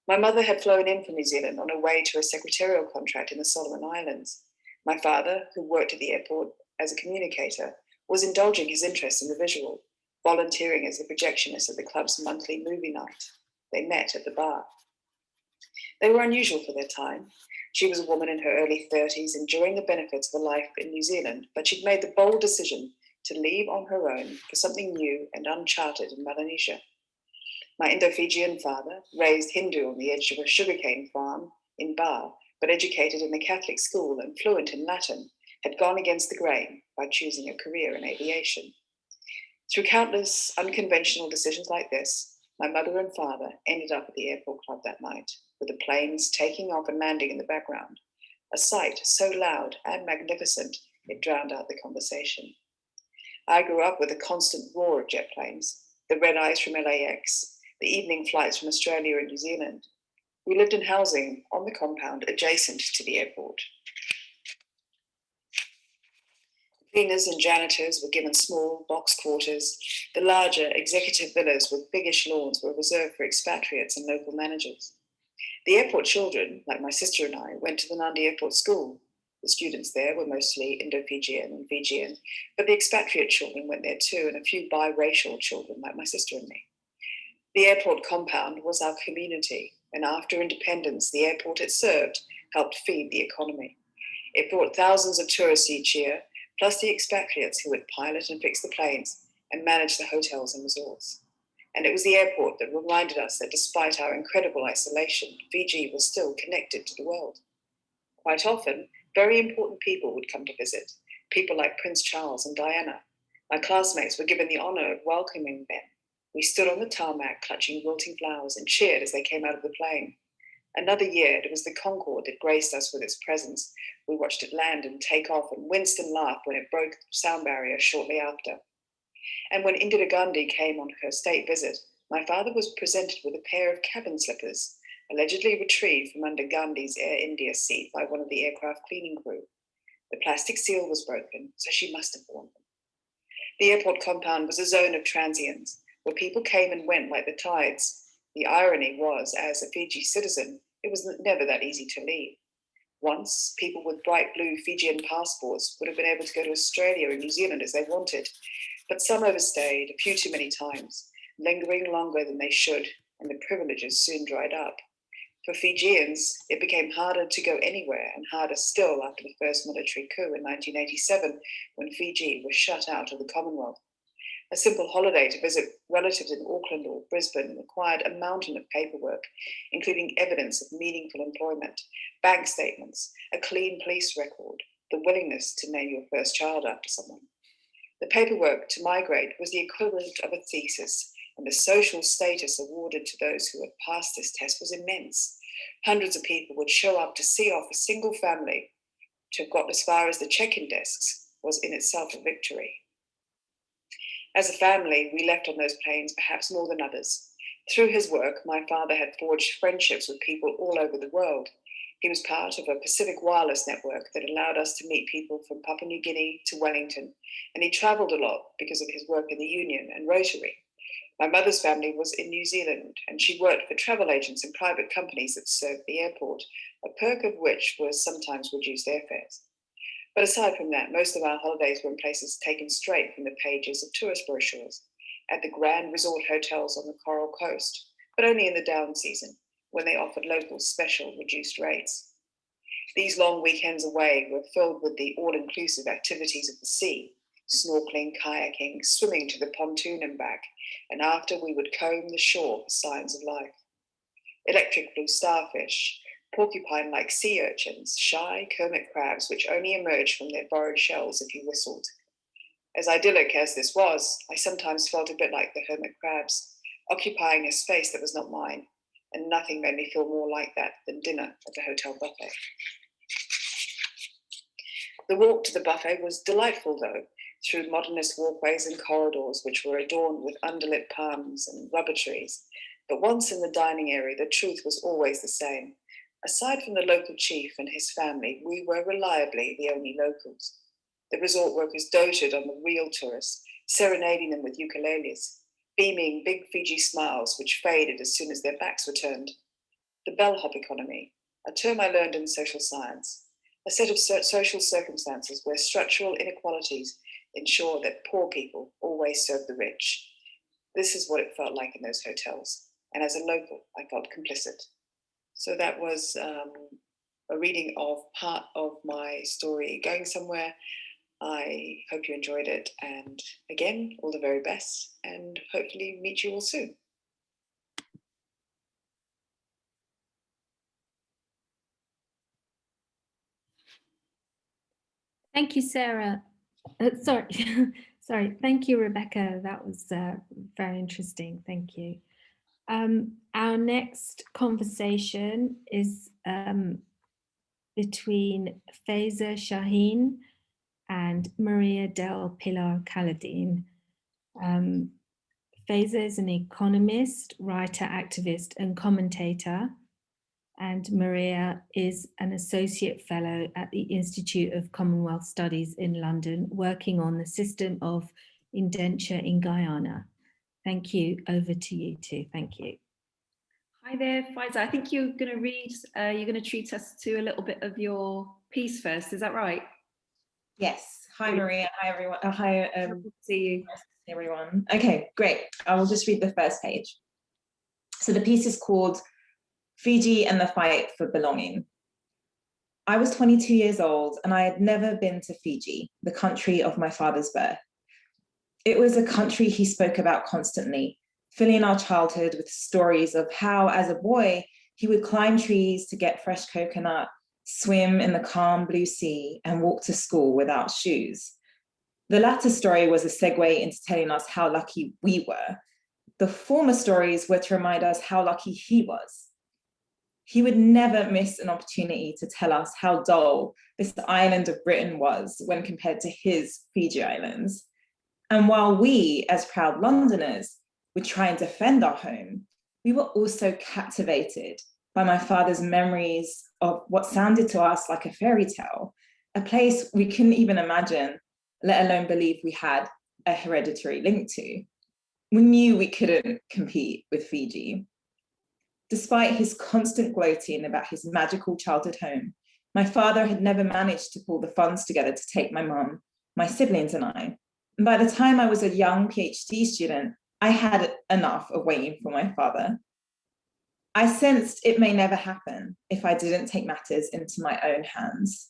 My mother had flown in from New Zealand on her way to a secretarial contract in the Solomon Islands. My father, who worked at the airport as a communicator, was indulging his interest in the visual, volunteering as the projectionist at the club's monthly movie night. They met at the bar. They were unusual for their time. She was a woman in her early 30s, enjoying the benefits of a life in New Zealand, but she'd made the bold decision to leave on her own for something new and uncharted in Melanesia. My Indo-Fijian father, raised Hindu on the edge of a sugarcane farm in Bar, but educated in a Catholic school and fluent in Latin, had gone against the grain by choosing a career in aviation. Through countless unconventional decisions like this, my mother and father ended up at the airport club that night, with the planes taking off and landing in the background, a sight so loud and magnificent it drowned out the conversation. I grew up with the constant roar of jet planes, the red eyes from LAX, the evening flights from Australia and New Zealand. We lived in housing on the compound adjacent to the airport. Cleaners and janitors were given small box quarters. The larger executive villas with biggish lawns were reserved for expatriates and local managers. The airport children, like my sister and I, went to the Nadi Airport School. The students there were mostly Indo-Fijian and Fijian, but the expatriate children went there too, and a few biracial children, like my sister and me. The airport compound was our community, and after independence, the airport it served helped feed the economy. It brought thousands of tourists each year, plus the expatriates who would pilot and fix the planes and manage the hotels and resorts. And it was the airport that reminded us that despite our incredible isolation, Fiji was still connected to the world. Quite often, very important people would come to visit, people like Prince Charles and Diana. My classmates were given the honor of welcoming them, We stood on the tarmac clutching wilting flowers and cheered as they came out of the plane. Another year, it was the Concorde that graced us with its presence. We watched it land and take off and winced and laughed when it broke the sound barrier shortly after. And when Indira Gandhi came on her state visit, my father was presented with a pair of cabin slippers, allegedly retrieved from under Gandhi's Air India seat by one of the aircraft cleaning crew. The plastic seal was broken, so she must have worn them. The airport compound was a zone of transients, where people came and went like the tides. The irony was, as a Fiji citizen, it was never that easy to leave. Once, people with bright blue Fijian passports would have been able to go to Australia and New Zealand as they wanted, but some overstayed a few too many times, lingering longer than they should, and the privileges soon dried up. For Fijians, it became harder to go anywhere, and harder still after the first military coup in 1987, when Fiji was shut out of the Commonwealth. A simple holiday to visit relatives in Auckland or Brisbane required a mountain of paperwork, including evidence of meaningful employment, bank statements, a clean police record, the willingness to name your first child after someone. The paperwork to migrate was the equivalent of a thesis, and the social status awarded to those who had passed this test was immense. Hundreds of people would show up to see off a single family. To have got as far as the check-in desks was in itself a victory. As a family, we left on those planes perhaps more than others. Through his work, my father had forged friendships with people all over the world. He was part of a Pacific wireless network that allowed us to meet people from Papua New Guinea to Wellington, and he travelled a lot because of his work in the Union and Rotary. My mother's family was in New Zealand, and she worked for travel agents and private companies that served the airport, a perk of which was sometimes reduced airfares. But aside from that, most of our holidays were in places taken straight from the pages of tourist brochures, at the grand resort hotels on the Coral Coast, but only in the down season, when they offered locals special reduced rates. These long weekends away were filled with the all-inclusive activities of the sea, snorkeling, kayaking, swimming to the pontoon and back, and after we would comb the shore for signs of life. Electric blue starfish, porcupine-like sea urchins, shy hermit crabs which only emerged from their borrowed shells if you whistled. As idyllic as this was, I sometimes felt a bit like the hermit crabs, occupying a space that was not mine, and nothing made me feel more like that than dinner at the hotel buffet. The walk to the buffet was delightful though, through modernist walkways and corridors which were adorned with underlit palms and rubber trees. But once in the dining area, the truth was always the same. Aside from the local chief and his family, we were reliably the only locals. The resort workers doted on the real tourists, serenading them with ukuleles, beaming big Fiji smiles which faded as soon as their backs were turned. The Bellhop Economy, a term I learned in social science, a set of social circumstances where structural inequalities ensure that poor people always serve the rich. This is what it felt like in those hotels, and as a local, I felt complicit. So that was a reading of part of my story, Going Somewhere. I hope you enjoyed it, and again, all the very best, and hopefully meet you all soon. Thank you, Sarah. Sorry. Thank you, Rebecca. That was very interesting. Thank you. Our next conversation is between Faiza Shaheen and Maria del Pilar Caledine. Faiza is an economist, writer, activist, and commentator, and Maria is an associate fellow at the Institute of Commonwealth Studies in London, working on the system of indenture in Guyana. Thank you. Over to you two. Thank you. Hi there, Faiza. I think you're going to read, you're going to treat us to a little bit of your piece first. Is that right? Yes. Hi, Maria. Hi, everyone. Hi, see you. Nice to see everyone. Okay, great. I will just read the first page. So the piece is called Fiji and the Fight for Belonging. I was 22 years old and I had never been to Fiji, the country of my father's birth. It was a country he spoke about constantly, filling our childhood with stories of how, as a boy, he would climb trees to get fresh coconut, swim in the calm blue sea, and walk to school without shoes. The latter story was a segue into telling us how lucky we were. The former stories were to remind us how lucky he was. He would never miss an opportunity to tell us how dull this island of Britain was when compared to his Fiji Islands. And while we, as proud Londoners, would try and defend our home, we were also captivated by my father's memories of what sounded to us like a fairy tale, a place we couldn't even imagine, let alone believe we had a hereditary link to. We knew we couldn't compete with Fiji. Despite his constant gloating about his magical childhood home, my father had never managed to pull the funds together to take my mum, my siblings and I. And by the time I was a young PhD student, I had enough of waiting for my father. I sensed it may never happen if I didn't take matters into my own hands.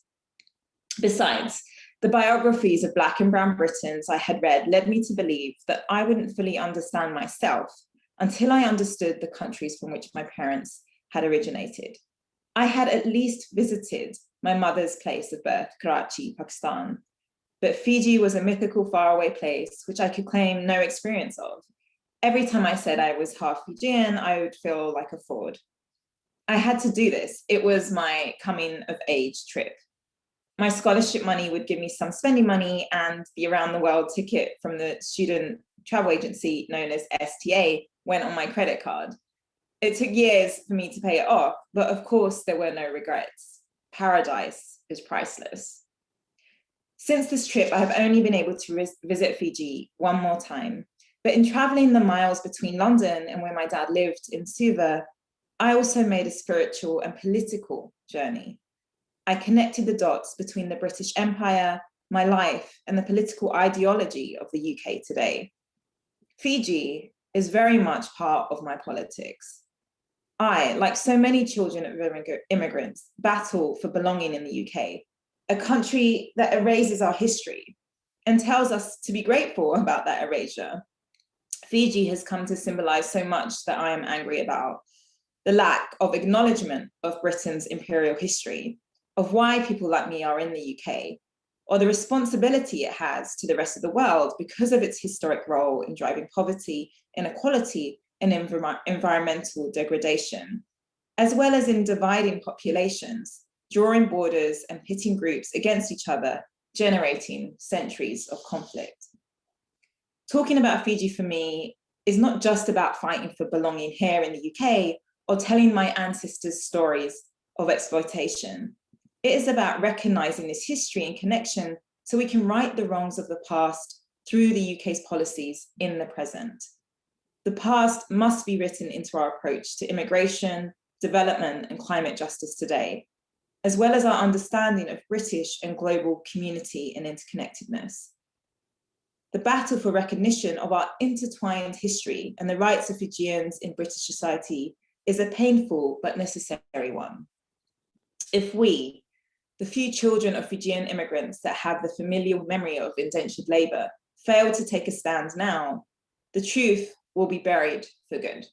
Besides, the biographies of Black and Brown Britons I had read led me to believe that I wouldn't fully understand myself until I understood the countries from which my parents had originated. I had at least visited my mother's place of birth, Karachi, Pakistan, but Fiji was a mythical faraway place which I could claim no experience of. Every time I said I was half Fijian, I would feel like a fraud. I had to do this. It was my coming of age trip. My scholarship money would give me some spending money, and the around the world ticket from the student travel agency known as STA went on my credit card. It took years for me to pay it off, but of course there were no regrets. Paradise is priceless. Since this trip, I have only been able to visit Fiji one more time, but in traveling the miles between London and where my dad lived in Suva, I also made a spiritual and political journey. I connected the dots between the British Empire, my life, and the political ideology of the UK today. Fiji is very much part of my politics. I, like so many children of immigrants, battle for belonging in the UK, a country that erases our history and tells us to be grateful about that erasure. Fiji has come to symbolize so much that I am angry about: the lack of acknowledgement of Britain's imperial history, of why people like me are in the UK, or the responsibility it has to the rest of the world because of its historic role in driving poverty, inequality, and environmental degradation, as well as in dividing populations, drawing borders and pitting groups against each other, generating centuries of conflict. Talking about Fiji for me is not just about fighting for belonging here in the UK or telling my ancestors' stories of exploitation. It is about recognizing this history and connection so we can right the wrongs of the past through the UK's policies in the present. The past must be written into our approach to immigration, development, and climate justice today, as well as our understanding of British and global community and interconnectedness. The battle for recognition of our intertwined history and the rights of Fijians in British society is a painful but necessary one. If we, the few children of Fijian immigrants that have the familial memory of indentured labour, fail to take a stand now, the truth will be buried for good.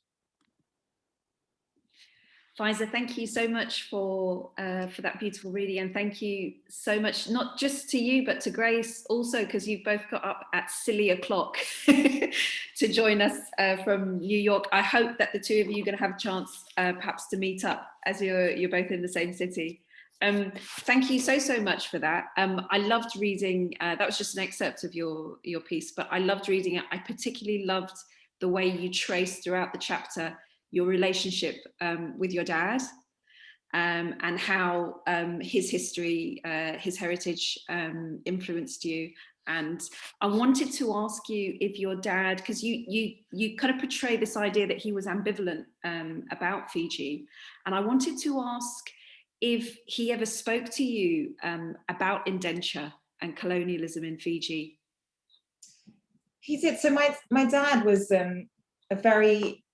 Faiza, thank you so much for that beautiful reading, and thank you so much, not just to you, but to Grace also, because you've both got up at silly o'clock to join us from New York. I hope that the two of you are going to have a chance perhaps to meet up as you're both in the same city. Thank you so much for that. I loved reading, that was just an excerpt of your piece, but I loved reading it. I particularly loved the way you traced throughout the chapter your relationship with your dad, and how his history, his heritage influenced you. And I wanted to ask you if your dad, because you kind of portray this idea that he was ambivalent about Fiji, and I wanted to ask if he ever spoke to you about indenture and colonialism in Fiji. He did. So my dad was a very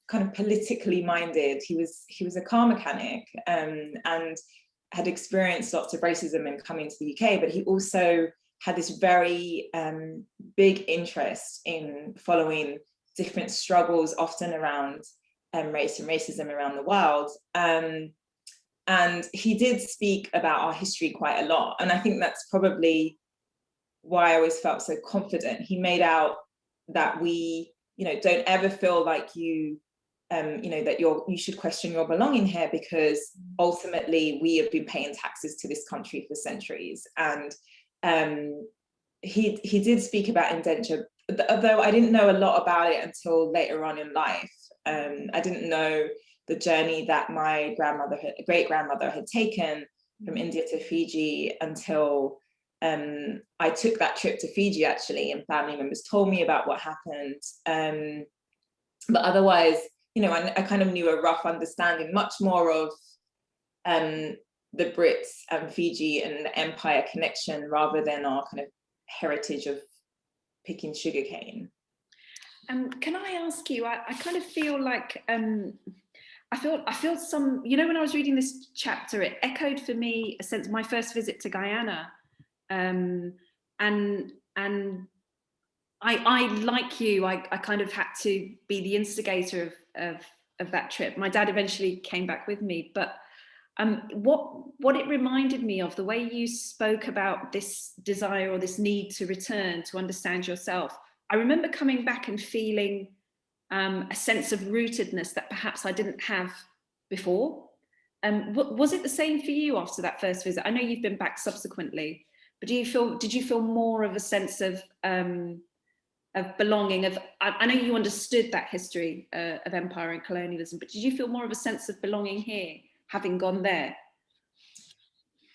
kind of politically minded. He was a car mechanic and had experienced lots of racism in coming to the UK, but he also had this very big interest in following different struggles, often around race and racism around the world. And he did speak about our history quite a lot. And I think that's probably why I always felt so confident. He made out that we don't ever feel like you that you should question your belonging here, because ultimately we have been paying taxes to this country for centuries. And he did speak about indenture, although I didn't know a lot about it until later on in life. I didn't know the journey that my great grandmother had taken from India to Fiji until I took that trip to Fiji, actually, and family members told me about what happened. But otherwise, I kind of knew a rough understanding, much more of the Brits and Fiji and the empire connection, rather than our kind of heritage of picking sugarcane. Can I ask you, I kind of feel like, I feel some, when I was reading this chapter, it echoed for me a sense of my first visit to Guyana. And I like you, I kind of had to be the instigator of that trip. My dad eventually came back with me, but what it reminded me of, the way you spoke about this desire or this need to return to understand yourself, I remember coming back and feeling a sense of rootedness that perhaps I didn't have before. Was it the same for you after that first visit? I know you've been back subsequently, but did you feel more of a sense of belonging? I know you understood that history of empire and colonialism, but did you feel more of a sense of belonging here, having gone there?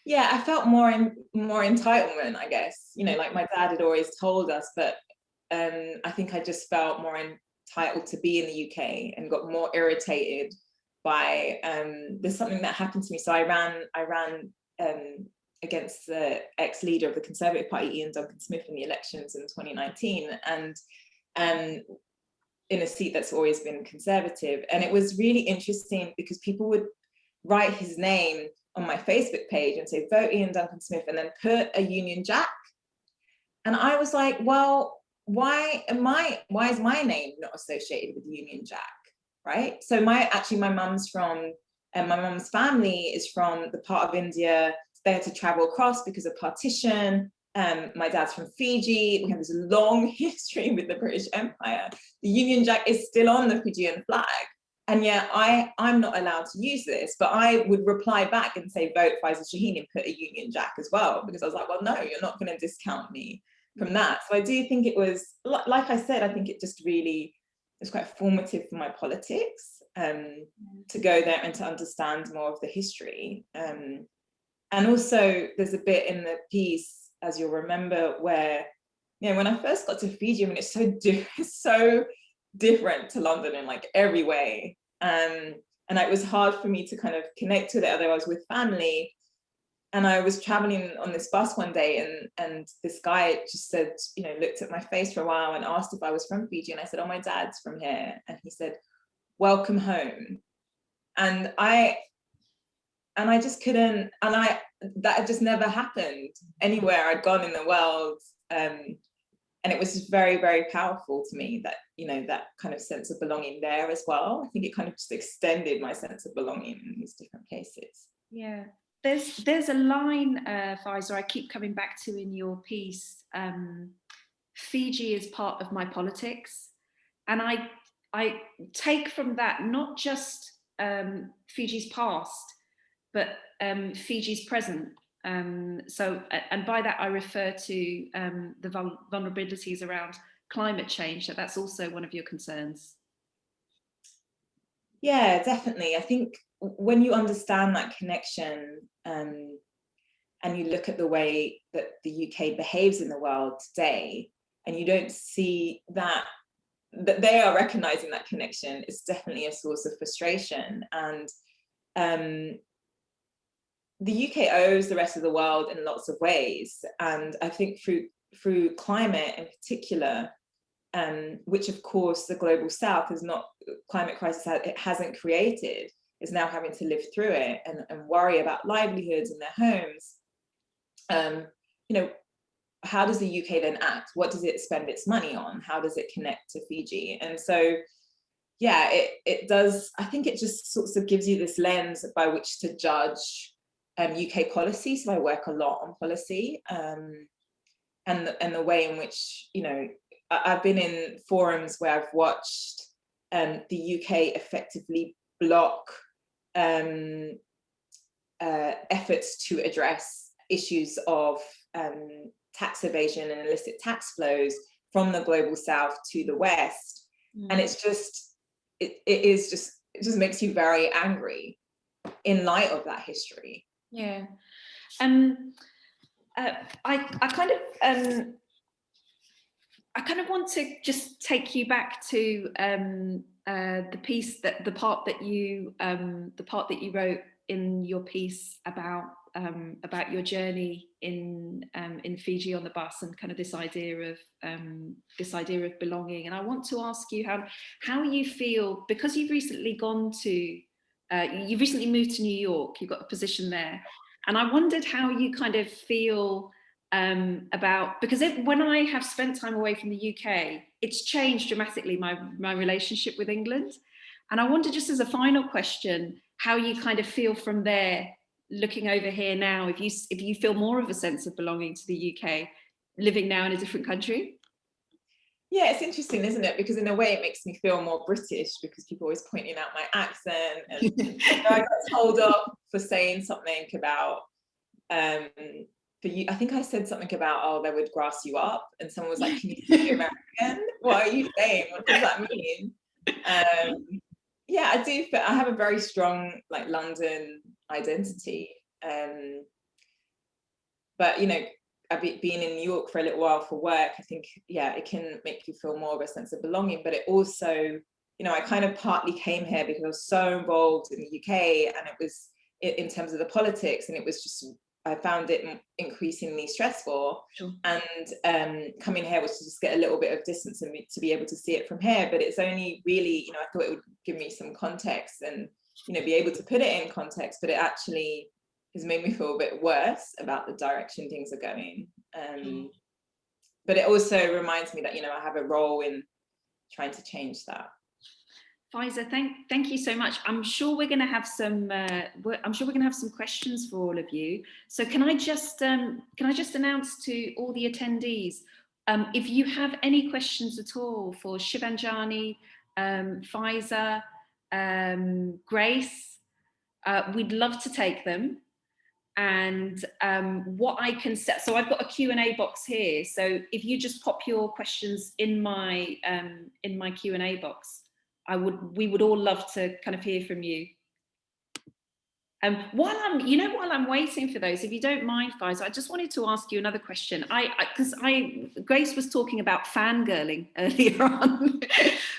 Yeah, I felt more entitlement, I guess. Like my dad had always told us, but I think I just felt more entitled to be in the UK and got more irritated by there's something that happened to me. So I ran against the ex-leader of the Conservative Party, Ian Duncan Smith, in the elections in 2019, and in a seat that's always been Conservative. And it was really interesting because people would write his name on my Facebook page and say, vote Ian Duncan Smith, and then put a Union Jack. And I was like, well, why is my name not associated with Union Jack, right? So my mum's from, and my mum's family is from the part of India. They had to travel across because of partition. My dad's from Fiji. We have this long history with the British Empire. The Union Jack is still on the Fijian flag. And yet I'm not allowed to use this, but I would reply back and say, vote Faiza Shaheen and put a Union Jack as well, because I was like, well, no, you're not going to discount me from that. So I do think it was, like I said, I think it just really was quite formative for my politics, to go there and to understand more of the history. And also there's a bit in the piece, as you'll remember, where, when I first got to Fiji, I mean, it's so different to London in like every way. And it was hard for me to kind of connect with it, although I was with family. And I was traveling on this bus one day, and this guy just said, looked at my face for a while and asked if I was from Fiji. And I said, oh, my dad's from here. And he said, welcome home. And I just couldn't, that just never happened anywhere I'd gone in the world. And it was just very, very powerful to me that, that kind of sense of belonging there as well. I think it kind of just extended my sense of belonging in these different places. Yeah. There's a line, Faiza, I keep coming back to in your piece. Fiji is part of my politics. And I take from that not just Fiji's past, but Fiji's present. And by that I refer to the vulnerabilities around climate change, that's also one of your concerns. Yeah, definitely. I think when you understand that connection, and you look at the way that the UK behaves in the world today, and you don't see that they are recognizing that connection, it's definitely a source of frustration. And the UK owes the rest of the world in lots of ways. And I think through climate in particular, which of course the global south is not, climate crisis hasn't created, is now having to live through it and worry about livelihoods in their homes. How does the UK then act? What does it spend its money on? How does it connect to Fiji? And so, yeah, it does. I think it just sort of gives you this lens by which to judge UK policy. So I work a lot on policy, and the way in which I've been in forums where I've watched the UK effectively block efforts to address issues of tax evasion and illicit tax flows from the global south to the west. And it's just, it just makes you very angry in light of that history. Yeah. I kind of want to just take you back to the piece, that the part that you wrote in your piece about your journey in Fiji on the bus, and kind of this idea of belonging. And I want to ask you how you feel, because you've recently you've recently moved to New York, you've got a position there, and I wondered how you kind of feel about, because when I have spent time away from the UK, it's changed dramatically my relationship with England. And I wonder, just as a final question, how you kind of feel from there, looking over here now, if you feel more of a sense of belonging to the UK, living now in a different country. Yeah, it's interesting, isn't it? Because in a way it makes me feel more British, because people always pointing out my accent, and I got told off for saying something about I think I said something about, oh, they would grass you up, and someone was like, can you speak American? What are you saying? What does that mean? Yeah, I do. I have a very strong like London identity, but you know, I've been in New York for a little while for work. I think, yeah, it can make you feel more of a sense of belonging, but it also, you know, I kind of partly came here because I was so involved in the UK, and it was in terms of the politics, and it was just, I found it increasingly stressful. Sure. And coming here was to just get a little bit of distance and to be able to see it from here. But it's only really, you know, I thought it would give me some context and, you know, be able to put it in context, but it actually has made me feel a bit worse about the direction things are going. But it also reminds me that, you know, I have a role in trying to change that. Faiza, thank you so much. I'm sure we're going to have some. I'm sure we're going to have some questions for all of you. So can I just announce to all the attendees, if you have any questions at all for Shivanjani, Faiza, Grace, we'd love to take them. And what I can set, so I've got a Q&A box here. So if you just pop your questions in my Q&A box, we would all love to kind of hear from you. While I'm waiting for those, if you don't mind, Faiza, I just wanted to ask you another question. Because Grace was talking about fangirling earlier on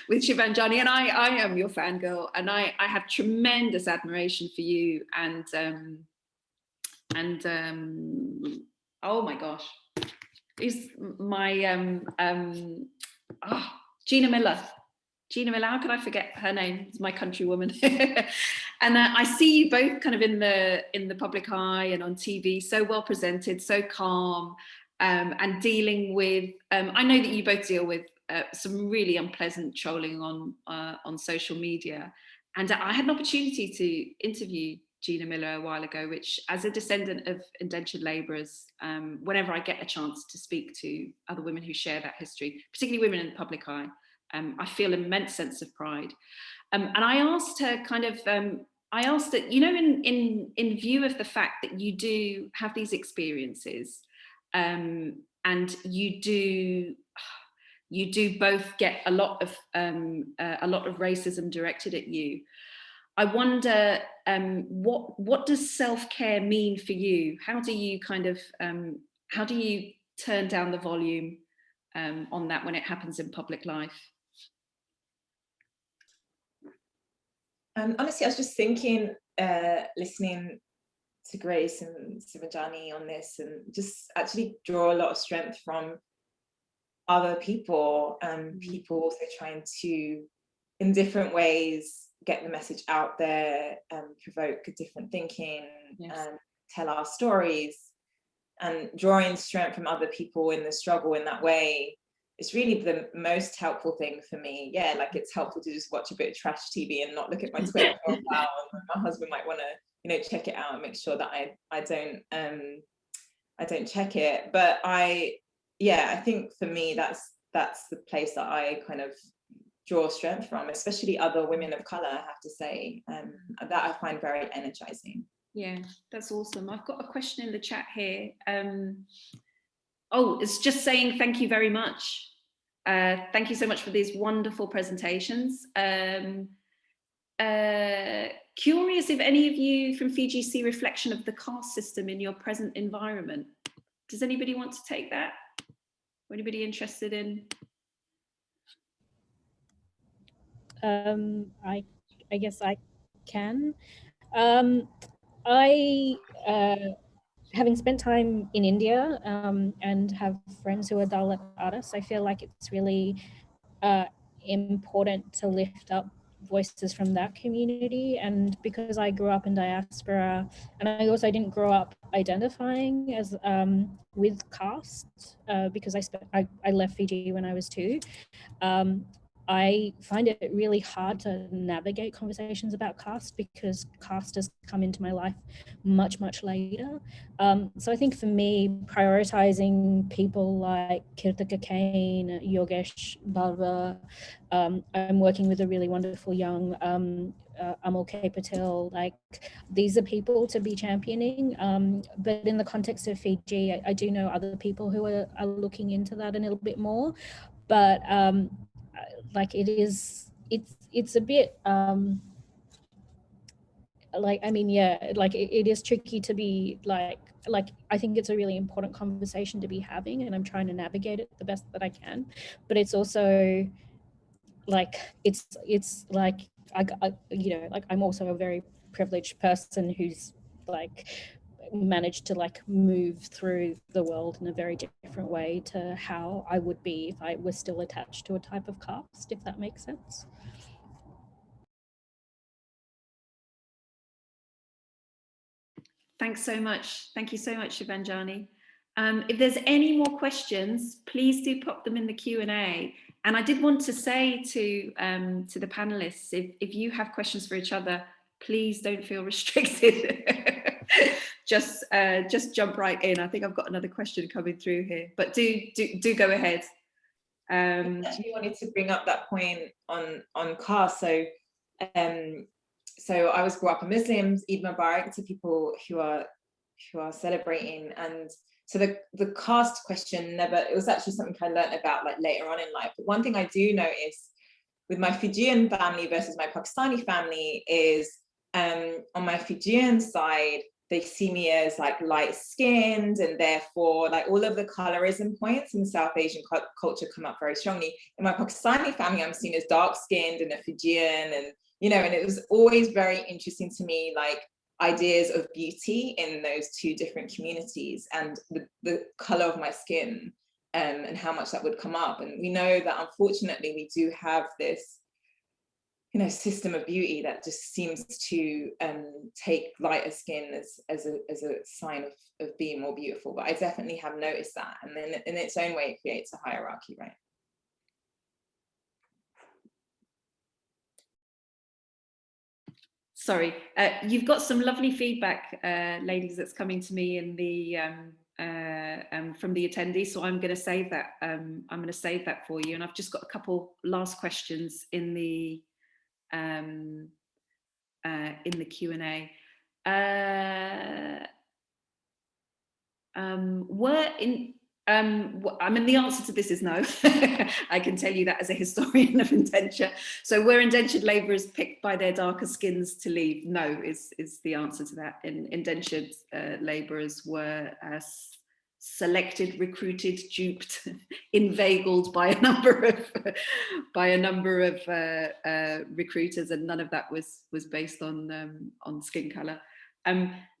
with Shivanjani, and I am your fangirl, and I have tremendous admiration for you, and oh my gosh, is my Gina Miller, how could I forget her name? It's my countrywoman. And I see you both kind of in the public eye and on TV, so well presented, so calm, and dealing with, I know that you both deal with some really unpleasant trolling on social media. And I had an opportunity to interview Gina Miller a while ago, which, as a descendant of indentured labourers, whenever I get a chance to speak to other women who share that history, particularly women in the public eye, I feel an immense sense of pride. And I asked her I asked that, you know, in view of the fact that you do have these experiences, and you do both get a lot of racism directed at you, I wonder, what does self-care mean for you? How do you turn down the volume on that when it happens in public life? Honestly, I was just thinking, listening to Grace and Shivanjani on this, and just actually draw a lot of strength from other people, and people also trying to, in different ways, get the message out there and provoke different thinking. Yes. And tell our stories, and drawing strength from other people in the struggle in that way is really the most helpful thing for me. Yeah, like it's helpful to just watch a bit of trash TV and not look at my Twitter for a while. And my husband might want to, you know, check it out and make sure that I don't check it. But I think for me that's that's the place that I kind of draw strength from, especially other women of color, I have to say, that I find very energizing. Yeah, that's awesome. I've got a question in the chat here. Oh, it's just saying thank you very much. Thank you so much for these wonderful presentations. Curious if any of you from Fiji see reflection of the caste system in your present environment. Does anybody want to take that? Or anybody interested in? I guess I can. Having spent time in India and have friends who are Dalit artists, I feel like it's really important to lift up voices from that community. And because I grew up in diaspora, and I also didn't grow up identifying as with caste because I left Fiji when I was 2. I find it really hard to navigate conversations about caste because caste has come into my life much, much later. So I think for me, prioritizing people like Kirtika Kane, Yogesh Balva, I'm working with a really wonderful young Amol K. Patel, like these are people to be championing. But in the context of Fiji, I do know other people who are looking into that a little bit more. But like it's a bit like, I mean, yeah, like it is tricky to be like I think it's a really important conversation to be having, and I'm trying to navigate it the best that I can. But it's also like it's like I you know, like I'm also a very privileged person who's like managed to like move through the world in a very different way to how I would be if I was still attached to a type of caste, if that makes sense. Thanks so much. Thank you so much, Shivanjani. If there's any more questions, please do pop them in the Q&A. And I did want to say to the panelists, if you have questions for each other, please don't feel restricted. just jump right in. I think I've got another question coming through here, but do go ahead. I actually wanted to bring up that point on caste. So I was brought up a Muslim, Eid Mubarak to people who are celebrating, and so the caste question it was actually something I learned about like later on in life. But one thing I do notice with my Fijian family versus my Pakistani family is on my Fijian side, they see me as like light skinned, and therefore like all of the colorism points in South Asian culture come up very strongly. In my Pakistani family, I'm seen as dark skinned and a Fijian, and you know, and it was always very interesting to me, like ideas of beauty in those two different communities and the color of my skin and how much that would come up. And we know that unfortunately we do have this, you know, system of beauty that just seems to take lighter skin as a sign of being more beautiful. But I definitely have noticed that, and then in its own way it creates a hierarchy, right? Sorry, you've got some lovely feedback, ladies, that's coming to me in the from the attendees. So I'm going to save that. I'm going to save that for you. And I've just got a couple last questions in the Q&A. I mean, the answer to this is no. I can tell you that as a historian of indenture. So were indentured labourers picked by their darker skins to leave? No, is the answer to that. Indentured labourers were selected, recruited, duped, inveigled by a number of recruiters, and none of that was based on skin colour.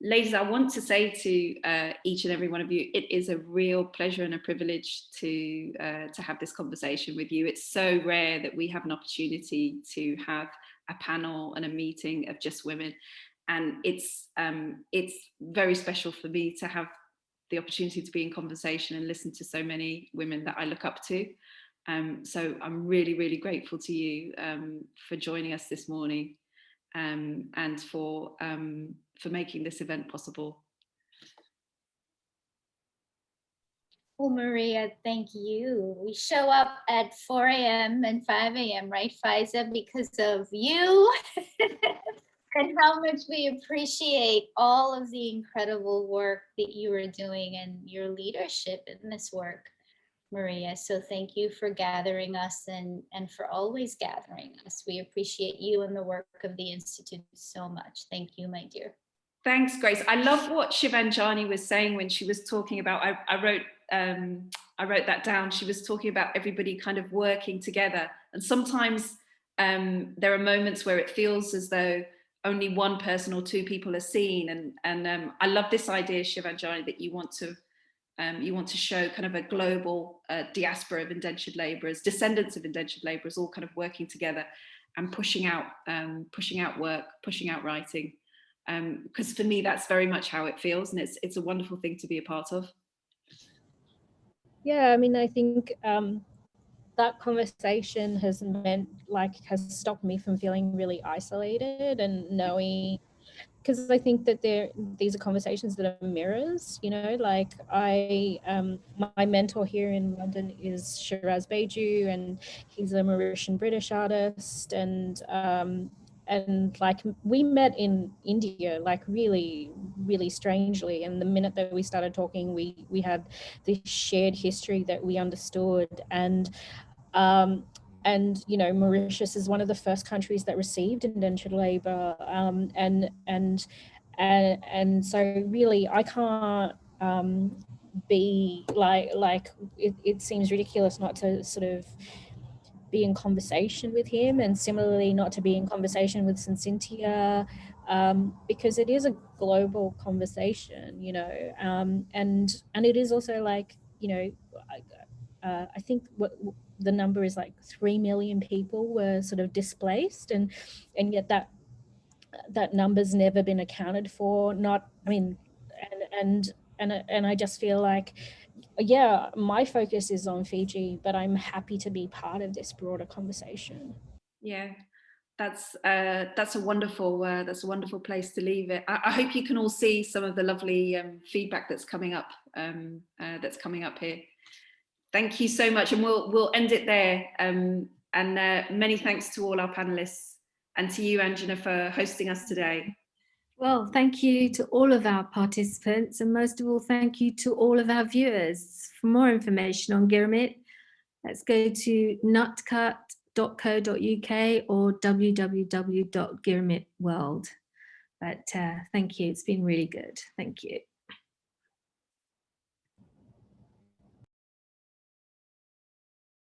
Ladies, I want to say to each and every one of you, it is a real pleasure and a privilege to have this conversation with you. It's so rare that we have an opportunity to have a panel and a meeting of just women, and it's very special for me to have the opportunity to be in conversation and listen to so many women that I look up to. So I'm really, really grateful to you for joining us this morning, and for making this event possible. Well, Maria, thank you. We show up at 4 a.m. and 5 a.m., right, Faiza, because of you and how much we appreciate all of the incredible work that you are doing and your leadership in this work, Maria. So thank you for gathering us and for always gathering us. We appreciate you and the work of the Institute so much. Thank you, my dear. Thanks, Grace. I love what Shivanjani was saying when she was talking about, I wrote that down. She was talking about everybody kind of working together. And sometimes there are moments where it feels as though only one person or two people are seen. And I love this idea, Shivanjani, that you want to show kind of a global diaspora of indentured labourers, descendants of indentured labourers, all kind of working together and pushing out work, pushing out writing. Because for me, that's very much how it feels, and it's a wonderful thing to be a part of. Yeah, I mean, I think that conversation has stopped me from feeling really isolated and knowing, because I think that these are conversations that are mirrors, you know, like my mentor here in London is Shiraz Beju, and he's a Mauritian British artist, and like we met in India, like really, really strangely. And the minute that we started talking, we had this shared history that we understood. And you know, Mauritius is one of the first countries that received indentured labor, and so really I can't be like it seems ridiculous not to sort of be in conversation with him, and similarly not to be in conversation with Cynthia, because it is a global conversation, you know, and it is also like, you know, I think what the number is, like 3 million people were sort of displaced, and yet that number's never been accounted for. Not, I mean, and I just feel like, yeah, my focus is on Fiji, but I'm happy to be part of this broader conversation. Yeah, that's a wonderful place to leave it. I hope you can all see some of the lovely feedback that's coming up here. Thank you so much, and we'll end it there. And many thanks to all our panelists, and to you, Angina, for hosting us today. Well, thank you to all of our participants, and most of all, thank you to all of our viewers. For more information on Girmit, let's go to nutkhut.co.uk or www.girmitworld. But thank you, it's been really good. Thank you.